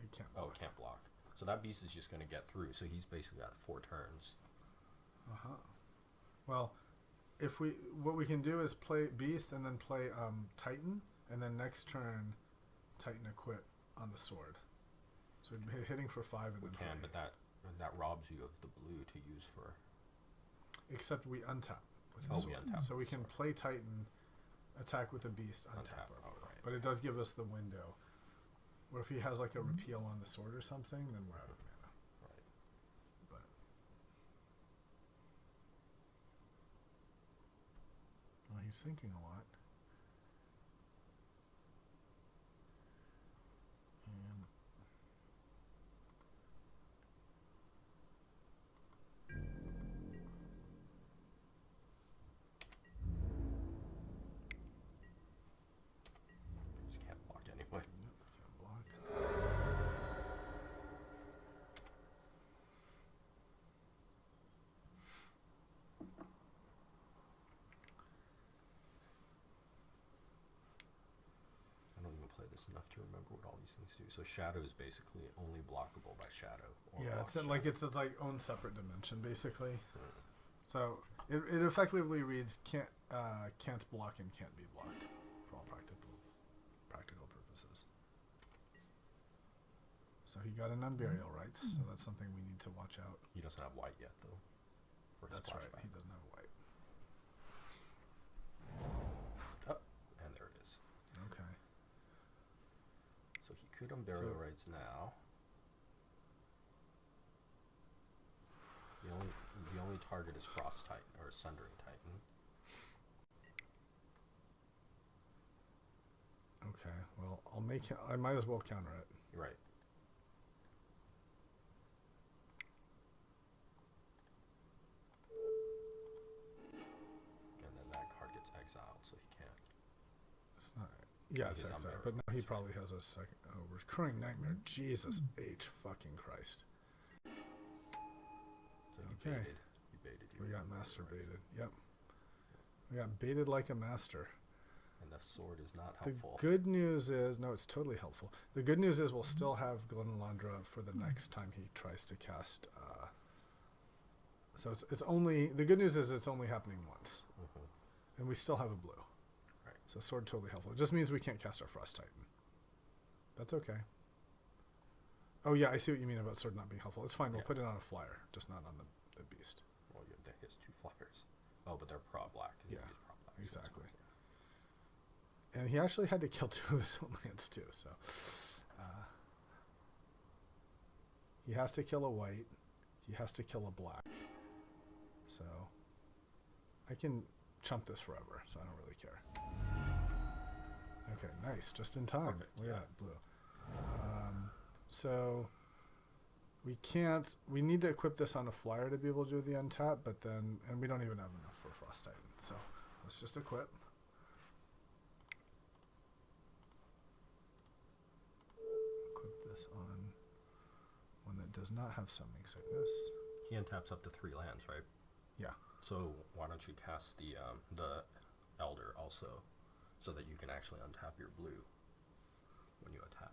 He can't block. It can't block. So that beast is just gonna get through. So he's basically got 4 turns. Well, what we can do is play beast and then play Titan, and then next turn Titan equip on the sword. So hitting for 5 and we then can, but that robs you of the blue to use for. Except we untap with the sword. We untap. So we can play Titan, attack with a beast, untap. Right. But it does give us the window. Or if he has like a repeal on the sword or something, then we're out of mana. Right. But He's thinking a lot. And Just can't block anyway. can't block. I don't even play this enough to remember what all these things do. So shadow is basically only blockable by shadow. Or Yeah, block it's shadow. like it's like own separate dimension basically. So it effectively reads can't block and can't be blocked for all practical purposes. So he got an unburial rights, so that's something we need to watch out. He doesn't have white yet, though. For his That's right. flashback. He doesn't have white. Oh, and there it is. Okay. So he could unburial rights now. The only target is Frost Titan or Sundering Titan. Okay. Well, I might as well counter it. Right. And then that card gets exiled, so he can't. It's not. Yeah, it's He's exact. unburial But now he rights, probably has a second. Oh, recurring nightmare. Jesus H. fucking Christ. So he Okay. baited. He baited you. We got with master unburial rights. baited. Yep. We got baited like a master. And the sword is not The helpful. good news is, no, it's totally helpful. The good news is we'll still have Glenlandra for the next time he tries to cast. So it's only, the good news is it's only happening once. Mhm. And we still have a blue. Right. So sword totally helpful. It just means we can't cast our Frost Titan. That's okay. Oh yeah, I see what you mean about sword not being helpful. It's fine, we'll Yeah. put it on a flyer, just not on the beast. Well, he has 2 flyers. Oh, but they're pro black. Yeah, He's pro black. exactly. And he actually had to kill 2 of his own lands too, so he has to kill a white, he has to kill a black. So I can chump this forever, so I don't really care. Okay, nice, just in time. Perfect, Look at yeah. that blue. So we need to equip this on a flyer to be able to do the untap, but then, and we don't even have enough for Frost Titan, so let's just equip. Equip this on one that does not have Summoning Sickness. He untaps up to 3 lands, right? Yeah. So why don't you cast the Elder also, so that you can actually untap your blue when you attack.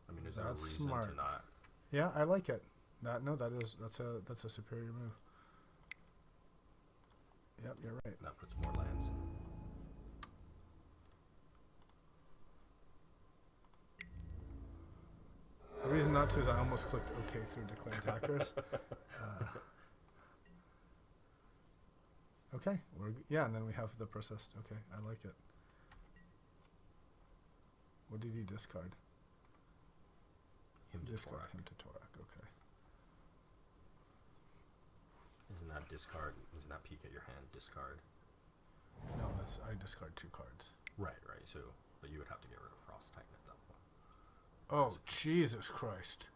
I mean, is there a That's reason smart. to not? Yeah, I like it. That's a superior move. Yep, you're right. That puts more lands in. The reason not to is I almost clicked OK through declared hackers. Okay, and then we have the processed. Okay, I like it. What did he discard? Him He to discarded Torak. him to Torak. Okay. Isn't that discard? Isn't that peek at your hand discard? No, I discard 2 cards. Right. So, but you would have to get rid of Frost Titan at that point. Oh, Jesus Christ.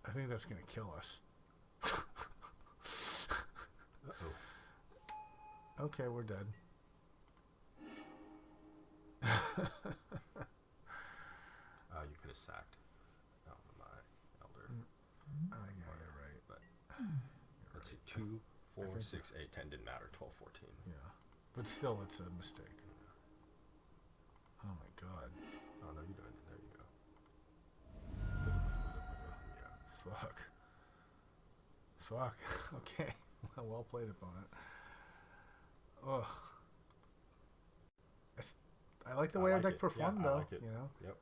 I think that's going to kill us. Uh-oh. Okay, we're dead. You could have sacked my Elder. Yeah, you're right. But You're let's see, right. 2, 4, think 6, 8, 10 didn't matter. 12, 14. Yeah. But still, it's a mistake. Oh my god. Oh no, you're doing it. There you go. Yeah. Fuck. Okay. Well played, opponent. Ugh. I like the way I our like deck it. performed, Yeah, I though. like it. You know. Yep.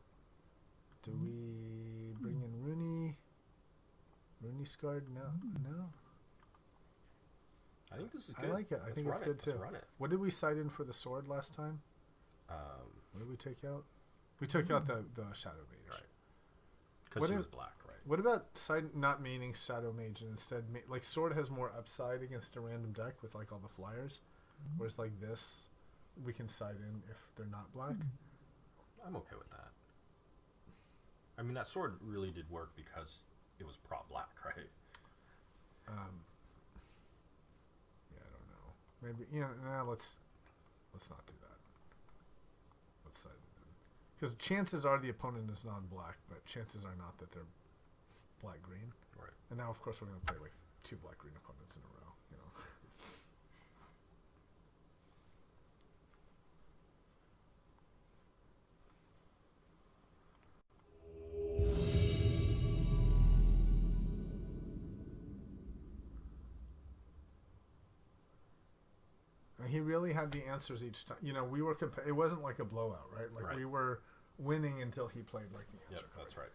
Do we bring in Rooney? Rooney scarred? No. I think this is I good. like it. I Let's think run it's it. good too. Let's run it. What did we side in for the sword last time? What did we take out? We took out the Shadow Mage. Right. Because What she if- was black, right? What about side not maining Shadow Mage and instead like Sword has more upside against a random deck with like all the flyers, whereas like this, we can side in if they're not black. I'm okay with that. I mean, that Sword really did work because it was prop black, right? Yeah, I don't know. Maybe let's not do that. Let's side it in because chances are the opponent is non-black, but chances are not that they're black-green. Right. And now, of course, we're going to play like 2 black-green opponents in a row. You know. And he really had the answers each time. You know, we were it wasn't like a blowout, right? Like we were winning until he played like the answer. Yep, that's right.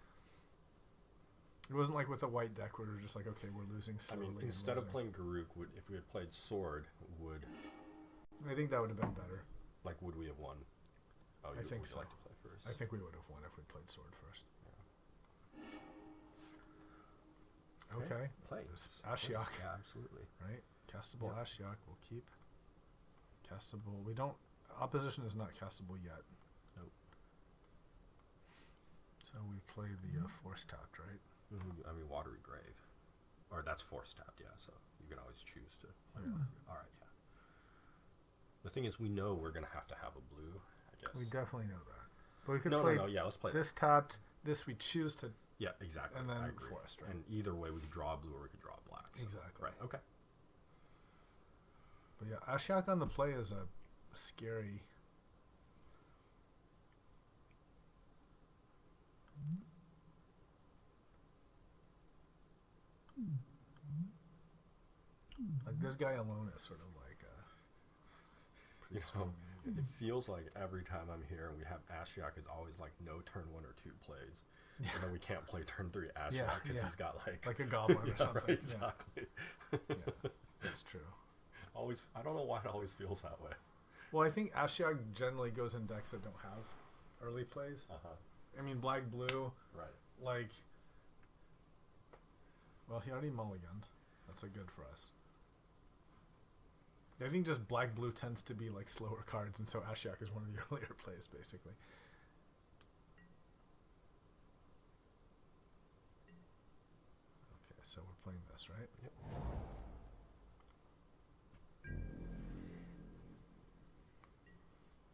It wasn't like with a white deck where we were just like, okay, we're losing slowly. I mean, instead of playing Garruk, if we had played Sword, I think that would have been better. Like, would we have won? Oh, I think so. Like to play first? I think we would have won if we played Sword first. Yeah. Okay. Play. Ashiok. Yeah, absolutely. Right? Castable Ashiok we'll keep. Castable. We don't. Opposition is not castable yet. Nope. So we play the force tapped, right? I mean, Watery Grave. Or that's force tapped, yeah, so you can always choose to play Alright, yeah. The thing is, we know we're going to have a blue, I guess. We definitely know that. But we could play... No, yeah, let's play this tapped, this we choose to... Yeah, exactly. And then forest, right? And either way, we could draw a blue or we could draw a black. So. Exactly. Right, okay. But yeah, Ashiok on the play is a scary... Like this guy alone is sort of like pretty strong. It feels like every time I'm here and we have Ashiok, it's always like no turn 1 or 2 plays. Yeah. And then we can't play turn 3 Ashiok because he's got like a goblin or something. Right, exactly. Yeah, that's true. I don't know why it always feels that way. Well, I think Ashiok generally goes in decks that don't have early plays. I mean, black, blue. Right. Like, well, he already mulliganed. That's a good for us. I think just black, blue tends to be like slower cards, and so Ashiok is one of the earlier plays, basically. Okay, so we're playing this, right? Yep.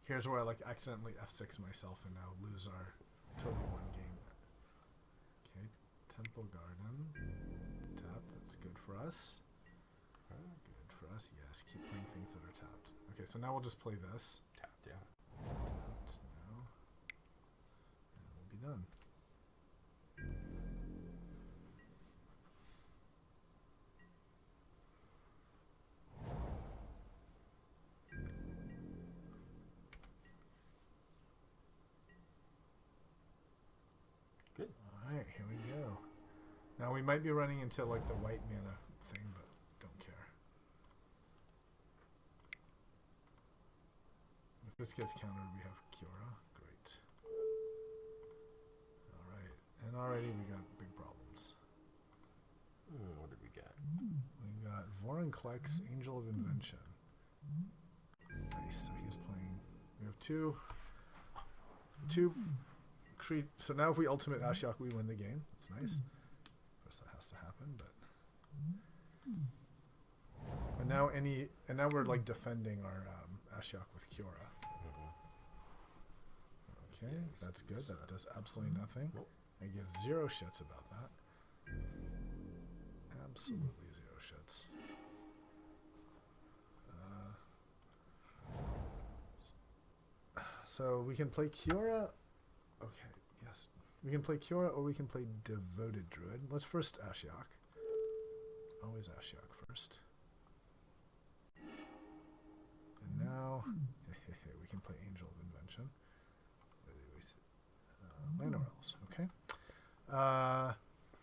Here's where I like accidentally F6 myself and now lose our totally one game. Okay, Temple Garden. Tapped, that's good for us. Good for us, yes. Keep playing things that are tapped. Okay, so now we'll just play this. Tapped, yeah. Tapped now. And we'll be done. Good. Alright, here we go. Now we might be running into like the white mana thing, but don't care. If this gets countered, we have Kiora. Great. Alright, and already we got big problems. What did we get? We got Vorinclex, Angel of Invention. Nice, so he's playing. We have two so now if we ultimate Ashiok, we win the game. That's nice. Of course, that has to happen, but and now we're like defending our Ashiok with Kiora. Okay, that's good. That does absolutely nothing. I give 0 shits about that. Absolutely 0 shits. So we can play Kiora. Okay, yes. We can play Kiora or we can play Devoted Druid. Let's first Ashiok. Always Ashiok first. And now we can play Angel of Invention. Mana Relics, okay.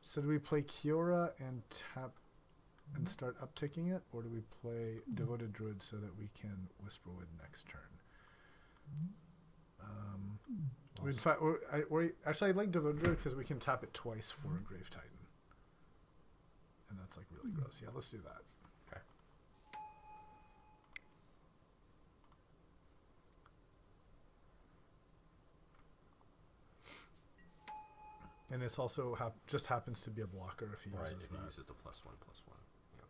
So do we play Kiora and tap and start upticking it, or do we play Devoted Druid so that we can Whisperwood next turn? In fact, actually, I'd like Devoted because we can tap it twice for a Grave Titan. And that's like really gross. Yeah, let's do that. Okay. And it's also just happens to be a blocker if he Right, uses if that. he uses the +1/+1. Yep.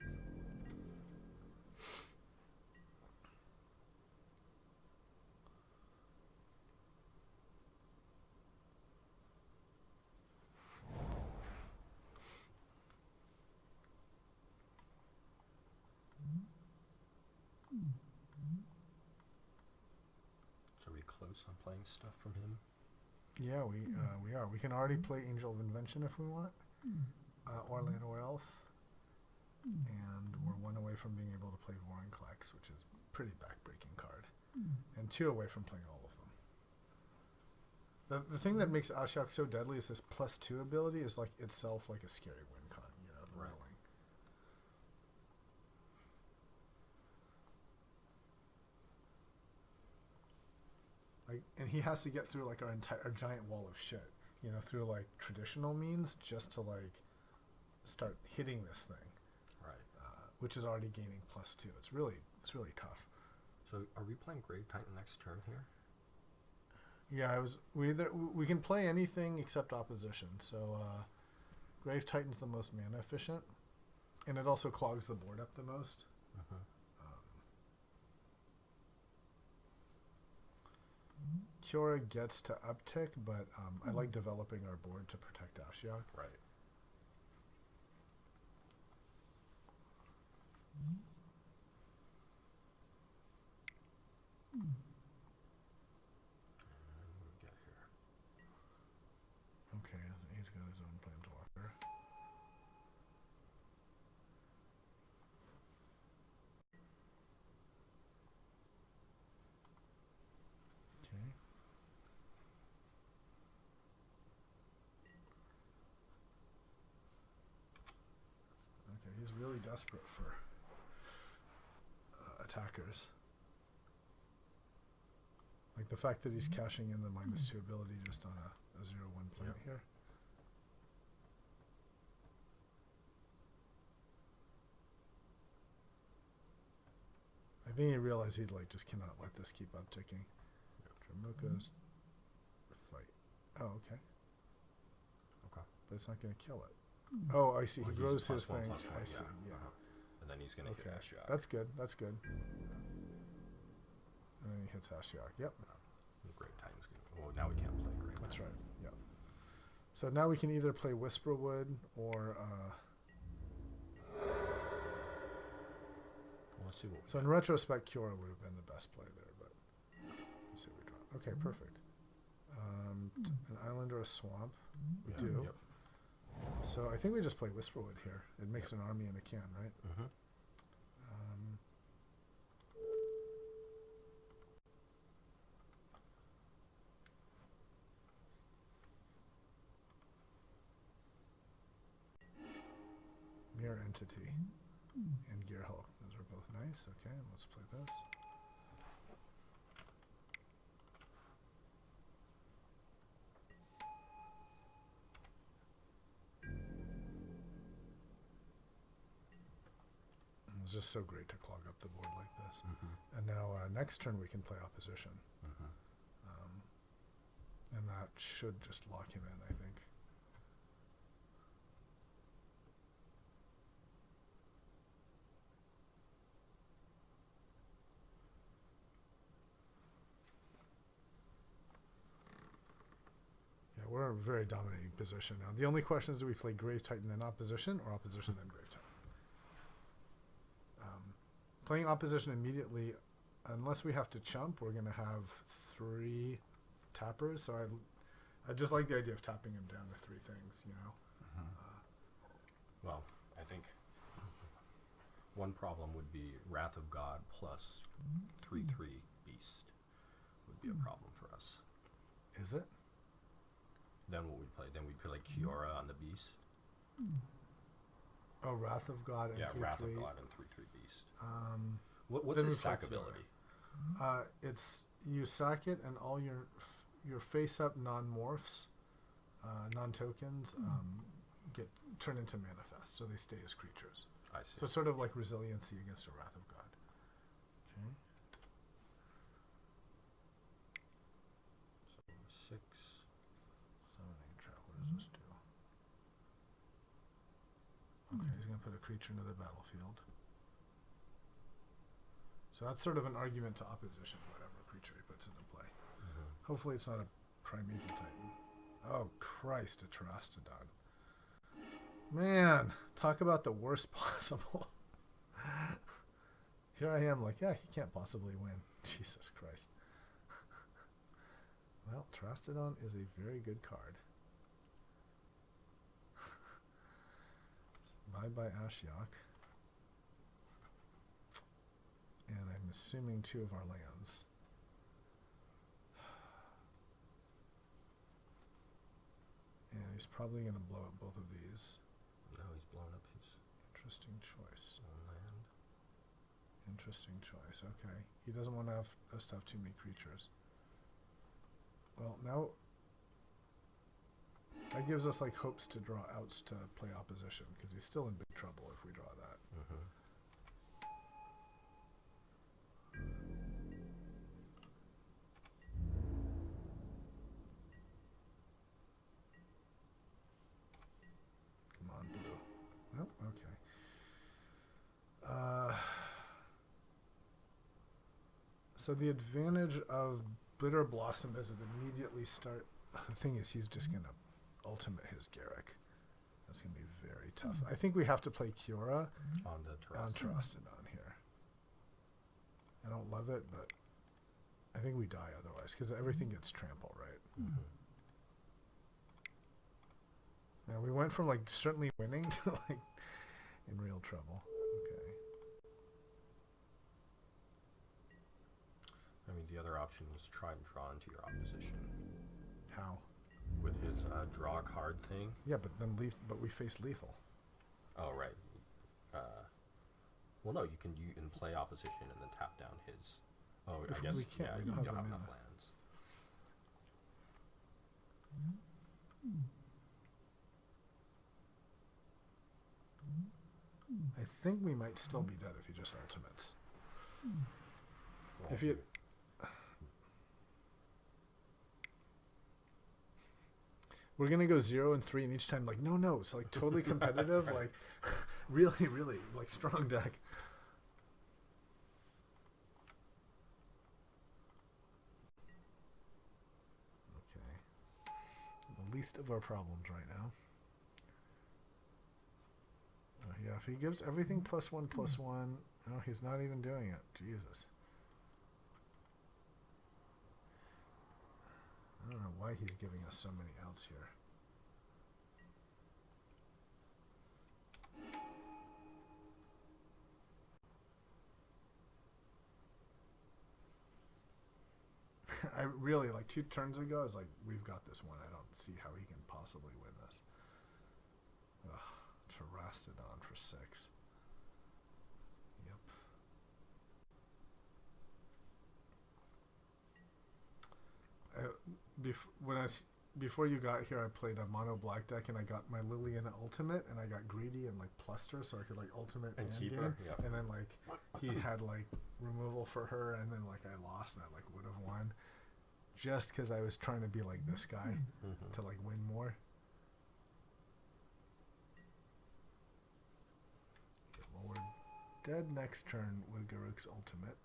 So are we close on playing stuff from him? Yeah, we are. We can already play Angel of Invention if we want, or Land or Elf, and we're 1 away from being able to play Vorinclex, which is a pretty backbreaking card, and 2 away from playing all of them. The thing that makes Ashiok so deadly is this +2 ability is like itself like a scary win con, the Right. rolling. Like, and he has to get through like our giant wall of shit, through like traditional means just to like start hitting this thing, Right. which is already gaining +2. It's really tough. So are we playing Grave Titan next turn here? Yeah, we can play anything except opposition. So Grave Titan's the most mana efficient, and it also clogs the board up the most. Kiora gets to uptick, but I like developing our board to protect Ashiok. Right. And what do we get here? Okay, he's got his own Planeswalker. Okay. Okay, he's really desperate for attackers. Like the fact that he's cashing in the -2 ability just on a 0/1 plant here. I think he realized he just cannot let this keep upticking. Dramuka's fight. Oh, okay. Okay. But it's not going to kill it. Oh, I see. Well, he he grows uses his +1/+1, thing. I see. Yeah. And then he's going to Okay. hit Ashiok. That's good. That's good. And then he hits Ashiok. Yep. Grave Titan's good. Well, now we can't play Grave Titan. That's right. Yep. So now we can either play Whisperwood or. Well, let's see what. So in retrospect, Kiora would have been the best play there, but let's see what we draw. Okay, perfect. An island or a swamp. We do. Yep. So I think we just play Whisperwood here. It makes an army in a can, right? Mm-hmm. Mirror Entity and Gear Hulk. Those are both nice. Okay, let's play this. It's just so great to clog up the board like this. Mm-hmm. And now next turn we can play opposition. Mm-hmm. And that should just lock him in, I think. Yeah, we're in a very dominating position now. The only question is, do we play Grave Titan then opposition, or opposition then Grave Titan? Playing opposition immediately, unless we have to chump, we're going to have 3 tappers. So I just like the idea of tapping him down to 3 things, Mm-hmm. Well, I think one problem would be Wrath of God plus 3/3 Beast would be a problem for us. Is it? Then what we play? Then we play Kiora on the Beast. Oh, Wrath of God and Yeah, 3/3. Wrath of God and 3/3 Beast. then What's his we play sack Kiora. ability? It's you sack it and all your your face-up non-morphs, non-tokens, get turned into manifest, so they stay as creatures. I see. So it's sort of like resiliency against a Wrath of God. Okay. So 6. Summoning trap. What does this do? Okay, he's going to put a creature into the battlefield. So that's sort of an argument to opposition, whatever creature he puts into play. Hopefully it's not a Primeval Titan. Oh, Christ, a Terastodon. Man, talk about the worst possible. Here I am like, yeah, he can't possibly win. Jesus Christ. Well, Terastodon is a very good card. Bye-bye Ashiok. And I'm assuming 2 of our lands. And he's probably going to blow up both of these. No, he's blown up his Interesting choice. own land. Interesting choice. Okay. He doesn't want to have us to have too many creatures. Well, now that gives us like hopes to draw outs to play opposition, because he's still in big trouble if we draw that. Come on, blue. Well, okay. So the advantage of Bitter Blossom is it immediately start. The thing is, he's just gonna ultimate his Garruk. That's gonna be very tough. I think we have to play Kiora On the on Terastodon. Terastodon here. I don't love it, but I think we die otherwise, because everything gets trampled, right? Now we went from like certainly winning to like in real trouble. Okay. I mean, the other option is try and draw into your opposition How? with his draw a card thing. Yeah, but then but we face lethal. Oh, right. Well, no, you can play opposition and then tap down his. Oh, If I guess we can't, yeah, we you don't don't have have the enough mana. lands. I think we might still be dead if he just ultimates. Well, If you we're gonna go 0 and 3, and each time like no, it's like totally competitive, right. like really like strong deck. Okay, the least of our problems right now. Oh, yeah, if he gives everything +1/+1, no, he's not even doing it. Jesus. I don't know why he's giving us so many outs here. I really, like 2 turns ago, I was like, we've got this one. I don't see how he can possibly win this. Ugh, Terastodon for 6. Yep. Before you got here, I played a mono black deck, and I got my Liliana ultimate, and I got greedy and like pluster, so I could like ultimate And keep game. her, yep. And then like he had like removal for her, and then like I lost, and I like would have won, just because I was trying to be like this guy to like win more. Okay, well, we're dead next turn with Garruk's ultimate,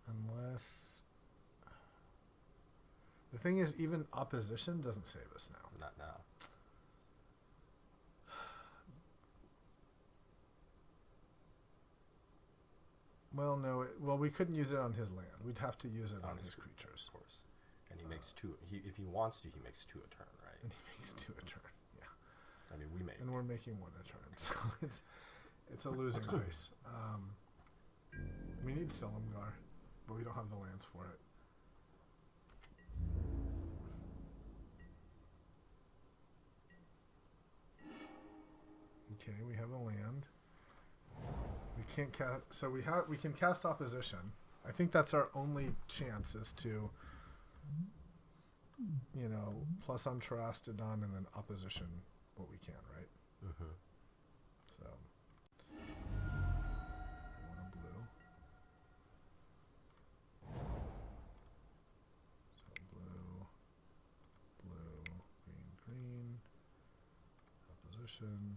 unless. The thing is, even opposition doesn't save us now. Not now. Well, no. We couldn't use it on his land. We'd have to use it on his creatures. Of course. And he makes 2. If he wants to, he makes 2 a turn, right? And he makes 2 a turn. Yeah. I mean, we make. And we're making 1 a turn. So it's a losing race. We need Silumgar, but we don't have the lands for it. Okay, we have a land. We can't cast. So we can cast opposition. I think that's our only chance is to you know, plus on Terastodon and then opposition what we can, right? Mm-hmm. So, I want a blue. So blue, blue, green, green, opposition.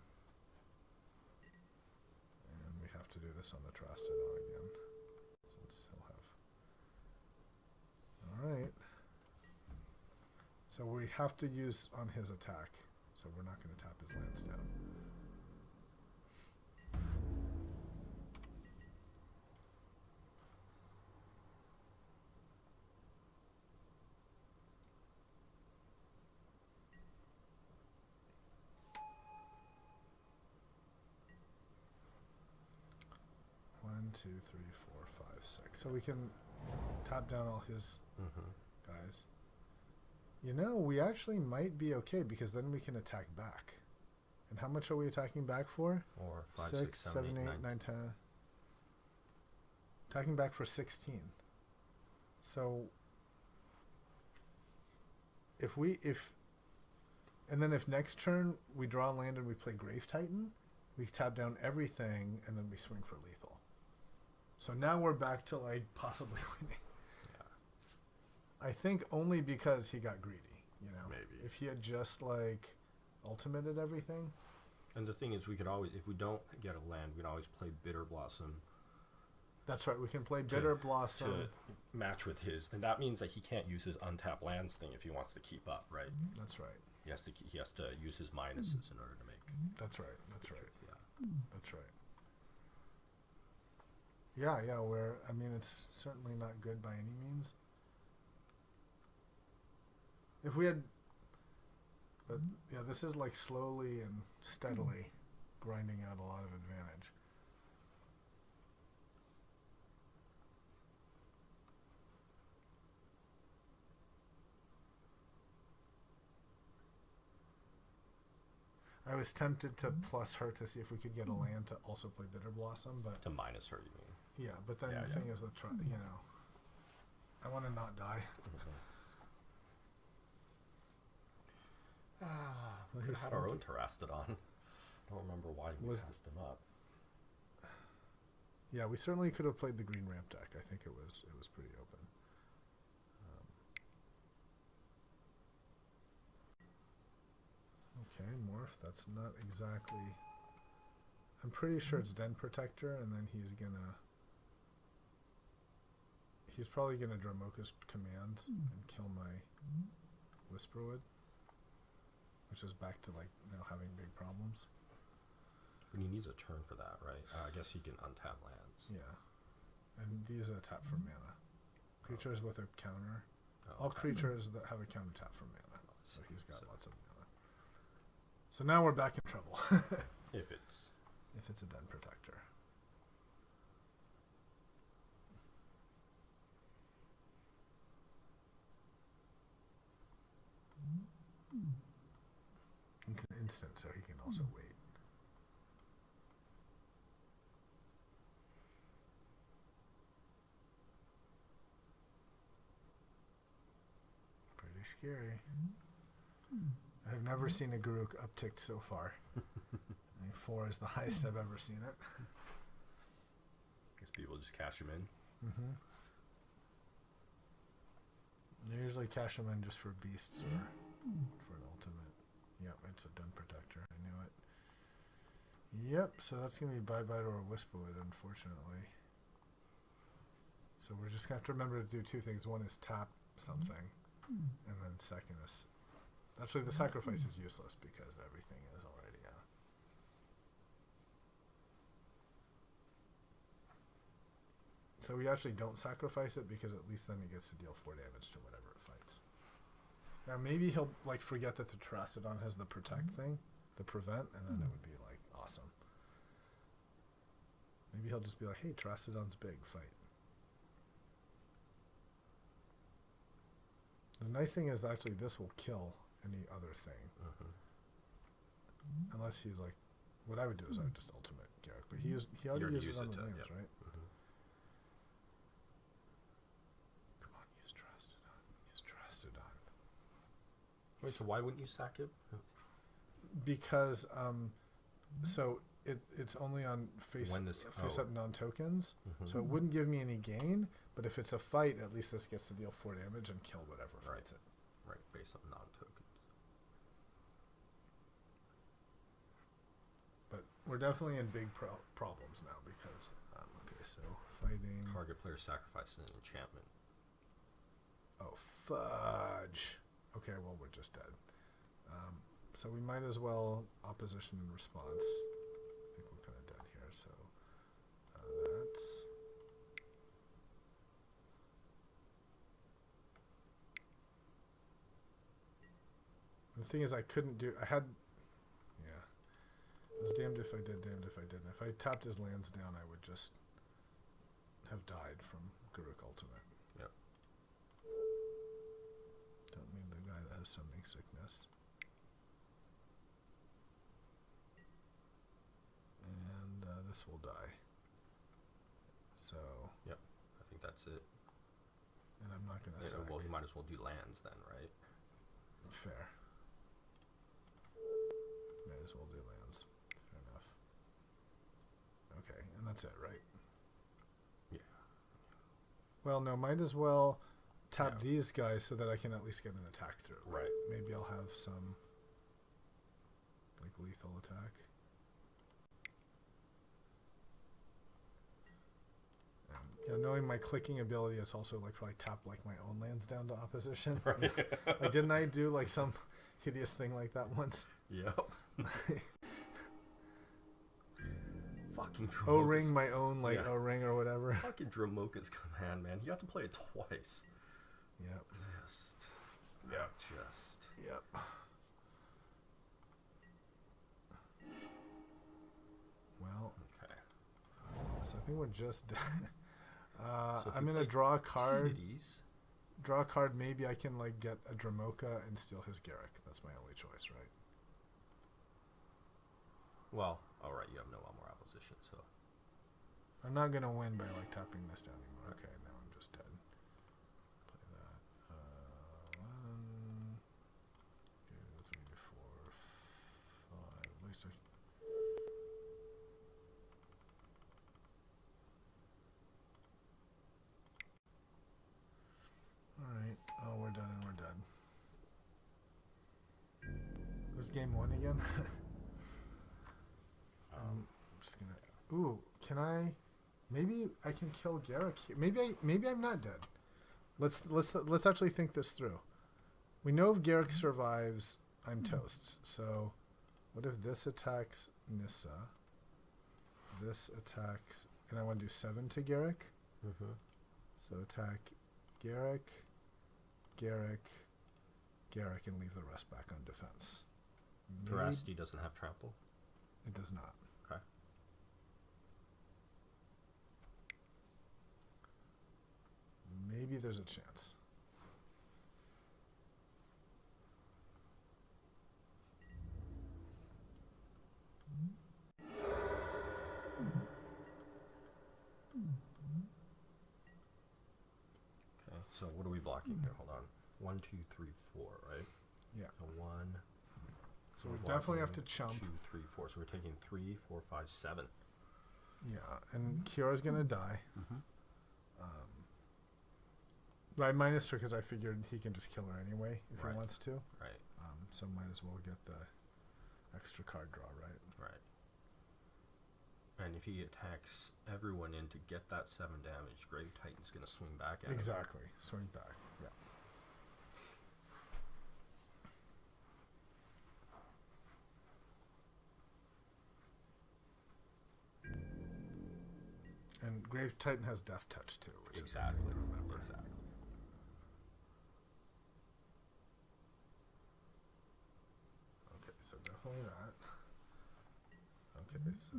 And we have to do this on the Terastodon again, since he'll have... Alright. So we have to use on his attack. So we're not going to tap his lands down. One, two, three, four, five, six. So we can tap down all his guys. You know, we actually might be okay because then we can attack back. And how much are we attacking back for? 4, 5, 6, 7, 8, 9, 10. Attacking back for 16. So if and then if next turn we draw a land and we play Grave Titan, we tap down everything and then we swing for lethal. So now we're back to like possibly winning. I think only because he got greedy, you know. Maybe. If he had just like ultimated everything. And the thing is, we could always, if we don't get a land, we can always play Bitter Blossom. That's right. We can play Bitter Blossom to match with his, and that means that he can't use his untapped lands thing if he wants to keep up, right? That's right. He has to use his minuses in order to make. That's right. That's right. Yeah. That's right. Yeah, yeah. I mean, it's certainly not good by any means. If we had, but yeah, this is like slowly and steadily grinding out a lot of advantage. I was tempted to plus her to see if we could get a land to also play Bitter Blossom, but To minus her, you mean? yeah, but then the thing is you know, I want to not die. We could have had our own Terastodon. I don't remember why we passed him up. Yeah, we certainly could have played the green ramp deck. I think it was pretty open. Okay, morph. That's not exactly. I'm pretty sure it's Den Protector, and then he's probably gonna Dromoka's Command and kill my Whisperwood, which is back to like now having big problems. But he needs a turn for that, right? I guess he can untap lands. Yeah, and these are tap for mana. Creatures with a counter. Oh, All creatures that have a counter tap for mana. So he's got lots of mana. So now we're back in trouble. If it's a Den Protector. It's an instant, so he can also wait. Pretty scary. I've never seen a Garuk upticked so far. I think 4 is the highest I've ever seen it. guess people just cash him in. They usually cash them in just for beasts or for an ultimate. Yep, it's a Den Protector. I knew it. Yep, so that's going to be bye-bye to our Whisperwood, unfortunately. So we're just going to have to remember to do 2 things. One is tap something, and then second is... Actually, the sacrifice is useless because everything is already out. So we actually don't sacrifice it because at least then he gets to deal 4 damage to whatever it fights. Now maybe he'll like forget that the Terastodon has the protect thing, the prevent, and then it would be like awesome. Maybe he'll just be like, hey, Terastodon's big, fight. The nice thing is that actually this will kill any other thing. Unless he's like, what I would do is I would just ultimate Garruk, but he already used it on the lands, right? Come on, use Terastodon. Use Terastodon. Wait, so why wouldn't you sack it? Because so it's only on face up non-tokens, so it wouldn't give me any gain. But if it's a fight, at least this gets to deal 4 damage and kill whatever fights it. Right, face up non-tokens. But we're definitely in big problems now because okay, so fighting. Target player sacrifices an enchantment. Oh fudge! Okay, well we're just dead. So we might as well opposition and response. I think we're kind of dead here. So that's. The thing is, I couldn't do. I had. Yeah. I was damned if I did, damned if I didn't. If I tapped his lands down, I would just have died from Garruk Ultimate. Yep. Don't mean the guy that has summoning sickness. And this will die. So. Yep. I think that's it. And I'm not going to sack. Well, you might as well do lands then, right? Fair. Might as well do lands. Fair enough. Okay, and that's it, right? Yeah. Well, no, might as well tap these guys so that I can at least get an attack through. Right. Maybe I'll have some like lethal attack. And, knowing my clicking ability, it's also like probably tap like my own lands down to opposition. Right. Like, didn't I do like some hideous thing like that once? Yep. Fucking Dromoka's. O-ring my own O-ring or whatever. Fucking Dromoka's command, man. You have to play it twice. Yep. Yep. Well. Okay. So I think we're just dead. So I'm gonna draw a card. Titties, Draw a card. Maybe I can like get a Dromoka and steal his Garruk. That's my only choice, right? well, alright, you have no more opposition, so. I'm not gonna win by like tapping this down anymore. Okay, now I'm just dead. Play that. 1, 2, 3, 4, 5. At least I. Alright. Oh, we're done and we're dead. This game 1 again? I'm just gonna. Ooh, can I? Maybe I can kill Garruk here. Maybe I'm not dead. Let's actually think this through. We know if Garruk survives, I'm toast. So, what if this attacks Nissa? This attacks, and I want to do 7 to Garruk. Mm-hmm. So attack Garruk, Garruk, and leave the rest back on defense. Veracity doesn't have trample? It does not. Okay. Maybe there's a chance. Okay, so what are we blocking here? Hold on. 1, 2, 3, 4, right? Yeah. So 1. So we definitely have to chump. 2, 3, 4. So we're taking 3, 4, 5, 7. Yeah, and Kyora's gonna die. Mm-hmm. But I minus her because I figured he can just kill her anyway if he wants to. Right. So might as well get the extra card draw, right? Right. And if he attacks everyone in to get that 7 damage, Grave Titan's going to swing back at him. Exactly. Swing back. Yeah. And Grave Titan has Death Touch too, which is a thing to remember. Exactly. Okay, so definitely that. Okay, so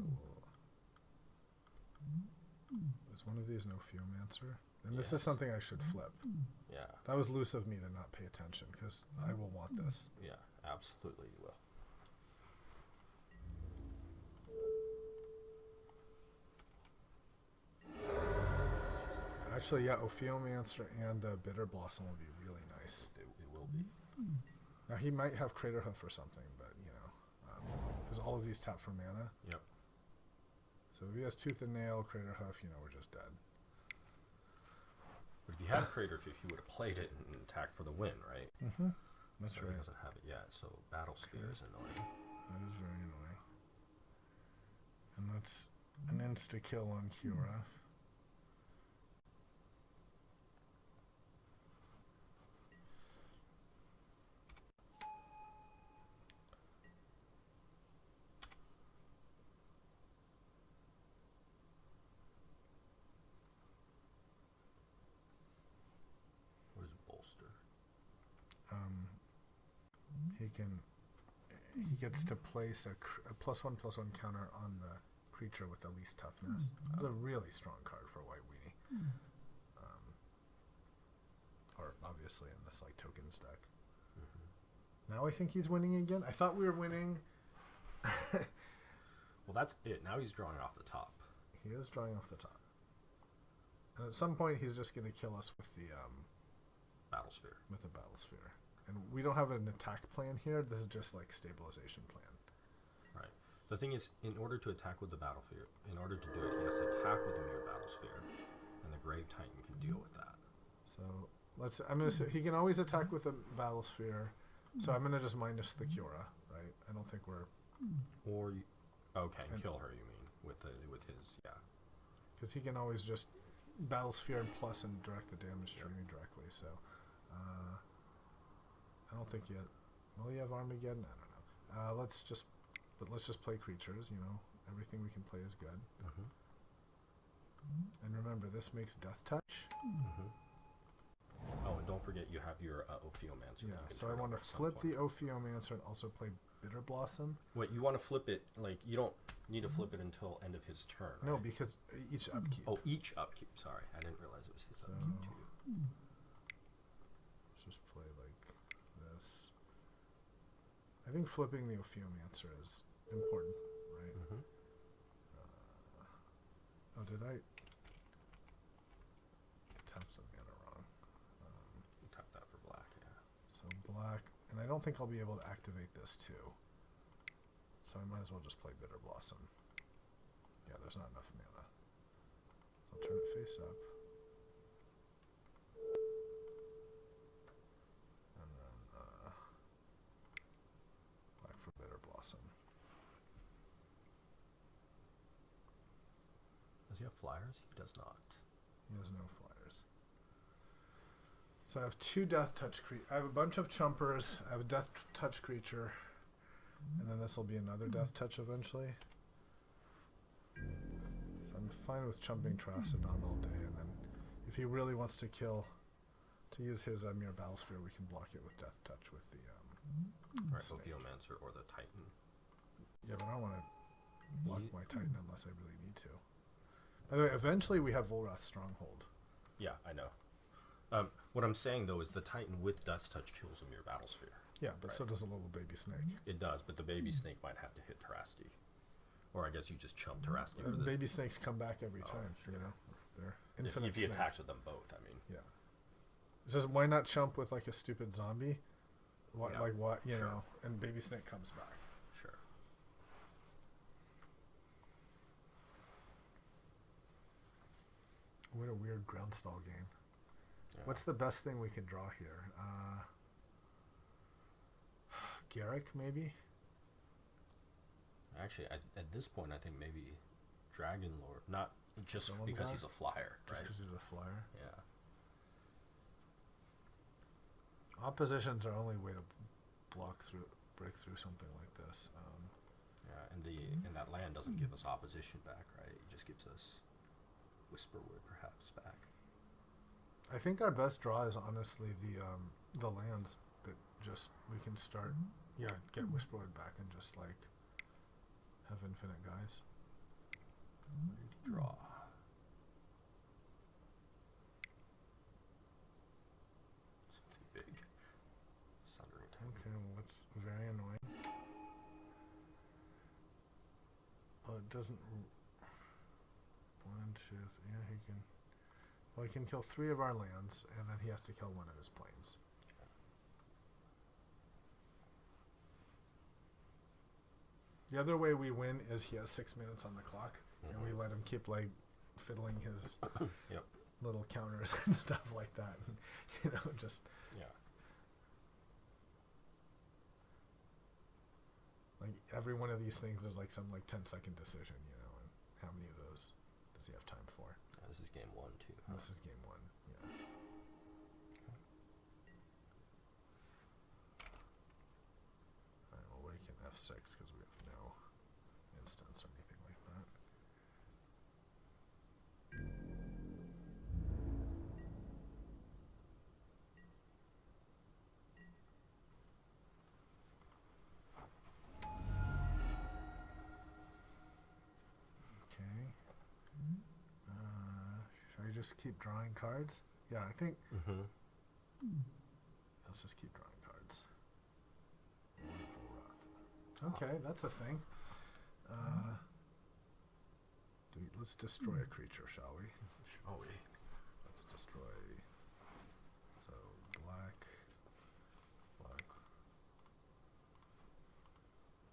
is one of these no Geomancer? And this is something I should flip. Yeah. That was loose of me to not pay attention because I will want this. Yeah, absolutely you will. Actually, yeah, Geomancer and Bitter Blossom will be really nice. It will be. Now he might have Crater Hoof or something, but because all of these tap for mana. Yep. So if he has Tooth and Nail, Crater Hoof, we're just dead. But if you had Crater Hoof, you would have played it and attacked for the win, right? Mm-hmm. That's so right. He doesn't have it yet, so Battle Sphere is annoying. That is very annoying. And that's an insta-kill on Kiorath. What is Bolster? He gets to place a +1/+1 counter on the creature with the least toughness. It's a really strong card for White Weenie. Or obviously in this like tokens deck. Mm-hmm. Now I think he's winning again. I thought we were winning. Well, that's it. Now he's drawing off the top. He is drawing off the top. And at some point he's just going to kill us with the Battle Sphere. With a Battle Sphere. And we don't have an attack plan here. This is just like stabilization plan. Right. The thing is, in order to attack with the Battle Sphere, in order to do it, he has to attack with the Mirror Battle Sphere, and the Grave Titan can deal with that. So he can always attack with a Battle Sphere. So I'm gonna just minus the Kiora, right? I don't think we're. Or kill her. You mean with his Because he can always just Battle Sphere and plus and direct the damage to me directly. So. I don't think yet. Will he have Armageddon? I don't know. Let's just play creatures. Everything we can play is good. Mm-hmm. And remember, this makes Death Touch. Mm-hmm. Oh, and don't forget you have your Ophiomancer. Yeah. So I want to flip the Ophiomancer and also play Bitter Blossom. Wait, you want to flip it? Like you don't need to flip it until end of his turn. No, right? because each upkeep. Oh, each upkeep. Sorry, I didn't realize it was his upkeep too. Let's just play like this. I think flipping the Ophiomancer is important, right? Mm-hmm. Did I tap the mana wrong? You tap that for black, yeah. So black, and I don't think I'll be able to activate this too. So I might as well just play Bitter Blossom. Yeah, there's not enough mana. So I'll turn it face up. And then black for Bitter Blossom. Does he have flyers? He does not. He has no flyers. So I have two Death Touch I have a bunch of Chumpers. I have a Death Touch creature. And then this will be another Death Touch eventually. So I'm fine with chumping Terracodon all day. And then if he really wants to use his Mirror Battle Sphere, we can block it with Death Touch with the Right, snake. Ophiomancer or the Titan. Yeah, but I don't want to block my Titan unless I really need to. By the way, eventually we have Volrath Stronghold. Yeah, I know. What I'm saying though is the Titan with Death Touch kills a Mirror Battle Sphere. Yeah, but so does a little baby snake. It does, but the baby snake might have to hit Terrasti. Or I guess you just chump Terrasti for the... Baby snakes come back every time, sure. They're infinite if he snakes. attacks with them both, I mean. Yeah. It's just, why not chump with like a stupid zombie? What, Yeah, like what, sure. and baby snake comes back. Sure. What a weird groundstall game. Yeah. What's the best thing we could draw here? Garrick, maybe? Actually, at this point, I think maybe Dragon Lord. Not just Someone because guy? he's a flyer, Just right? because he's a flyer? Yeah. Opposition's our only way to break through something like this. Yeah, and that land doesn't give us opposition back, right? It just gives us Whisperwood perhaps back. I think our best draw is honestly the lands that just we can start. Yeah, get Whisperwood back and just like have infinite guys. Ready to draw. Something big. Sundering Titan. Okay, well, what's very annoying? Oh, it doesn't. 1, 2, 3. Yeah, he can. Well, he can kill 3 of our lands, and then he has to kill 1 of his planes. The other way we win is he has 6 minutes on the clock, and we let him keep like fiddling his Yep. little counters and stuff like that. And, you know, just Yeah. like every one of these things is like some like 10-second decision, you know, and how many of those does he have time for? This is game 1 too. And this is game 1. Yeah. All right, well, we can F6 because we have no instance or anything like that. Okay. Should I just keep drawing cards? Yeah, I think. Let's just keep drawing cards. Okay, that's a thing. Let's destroy a creature, shall we? Shall we? Let's destroy. So black.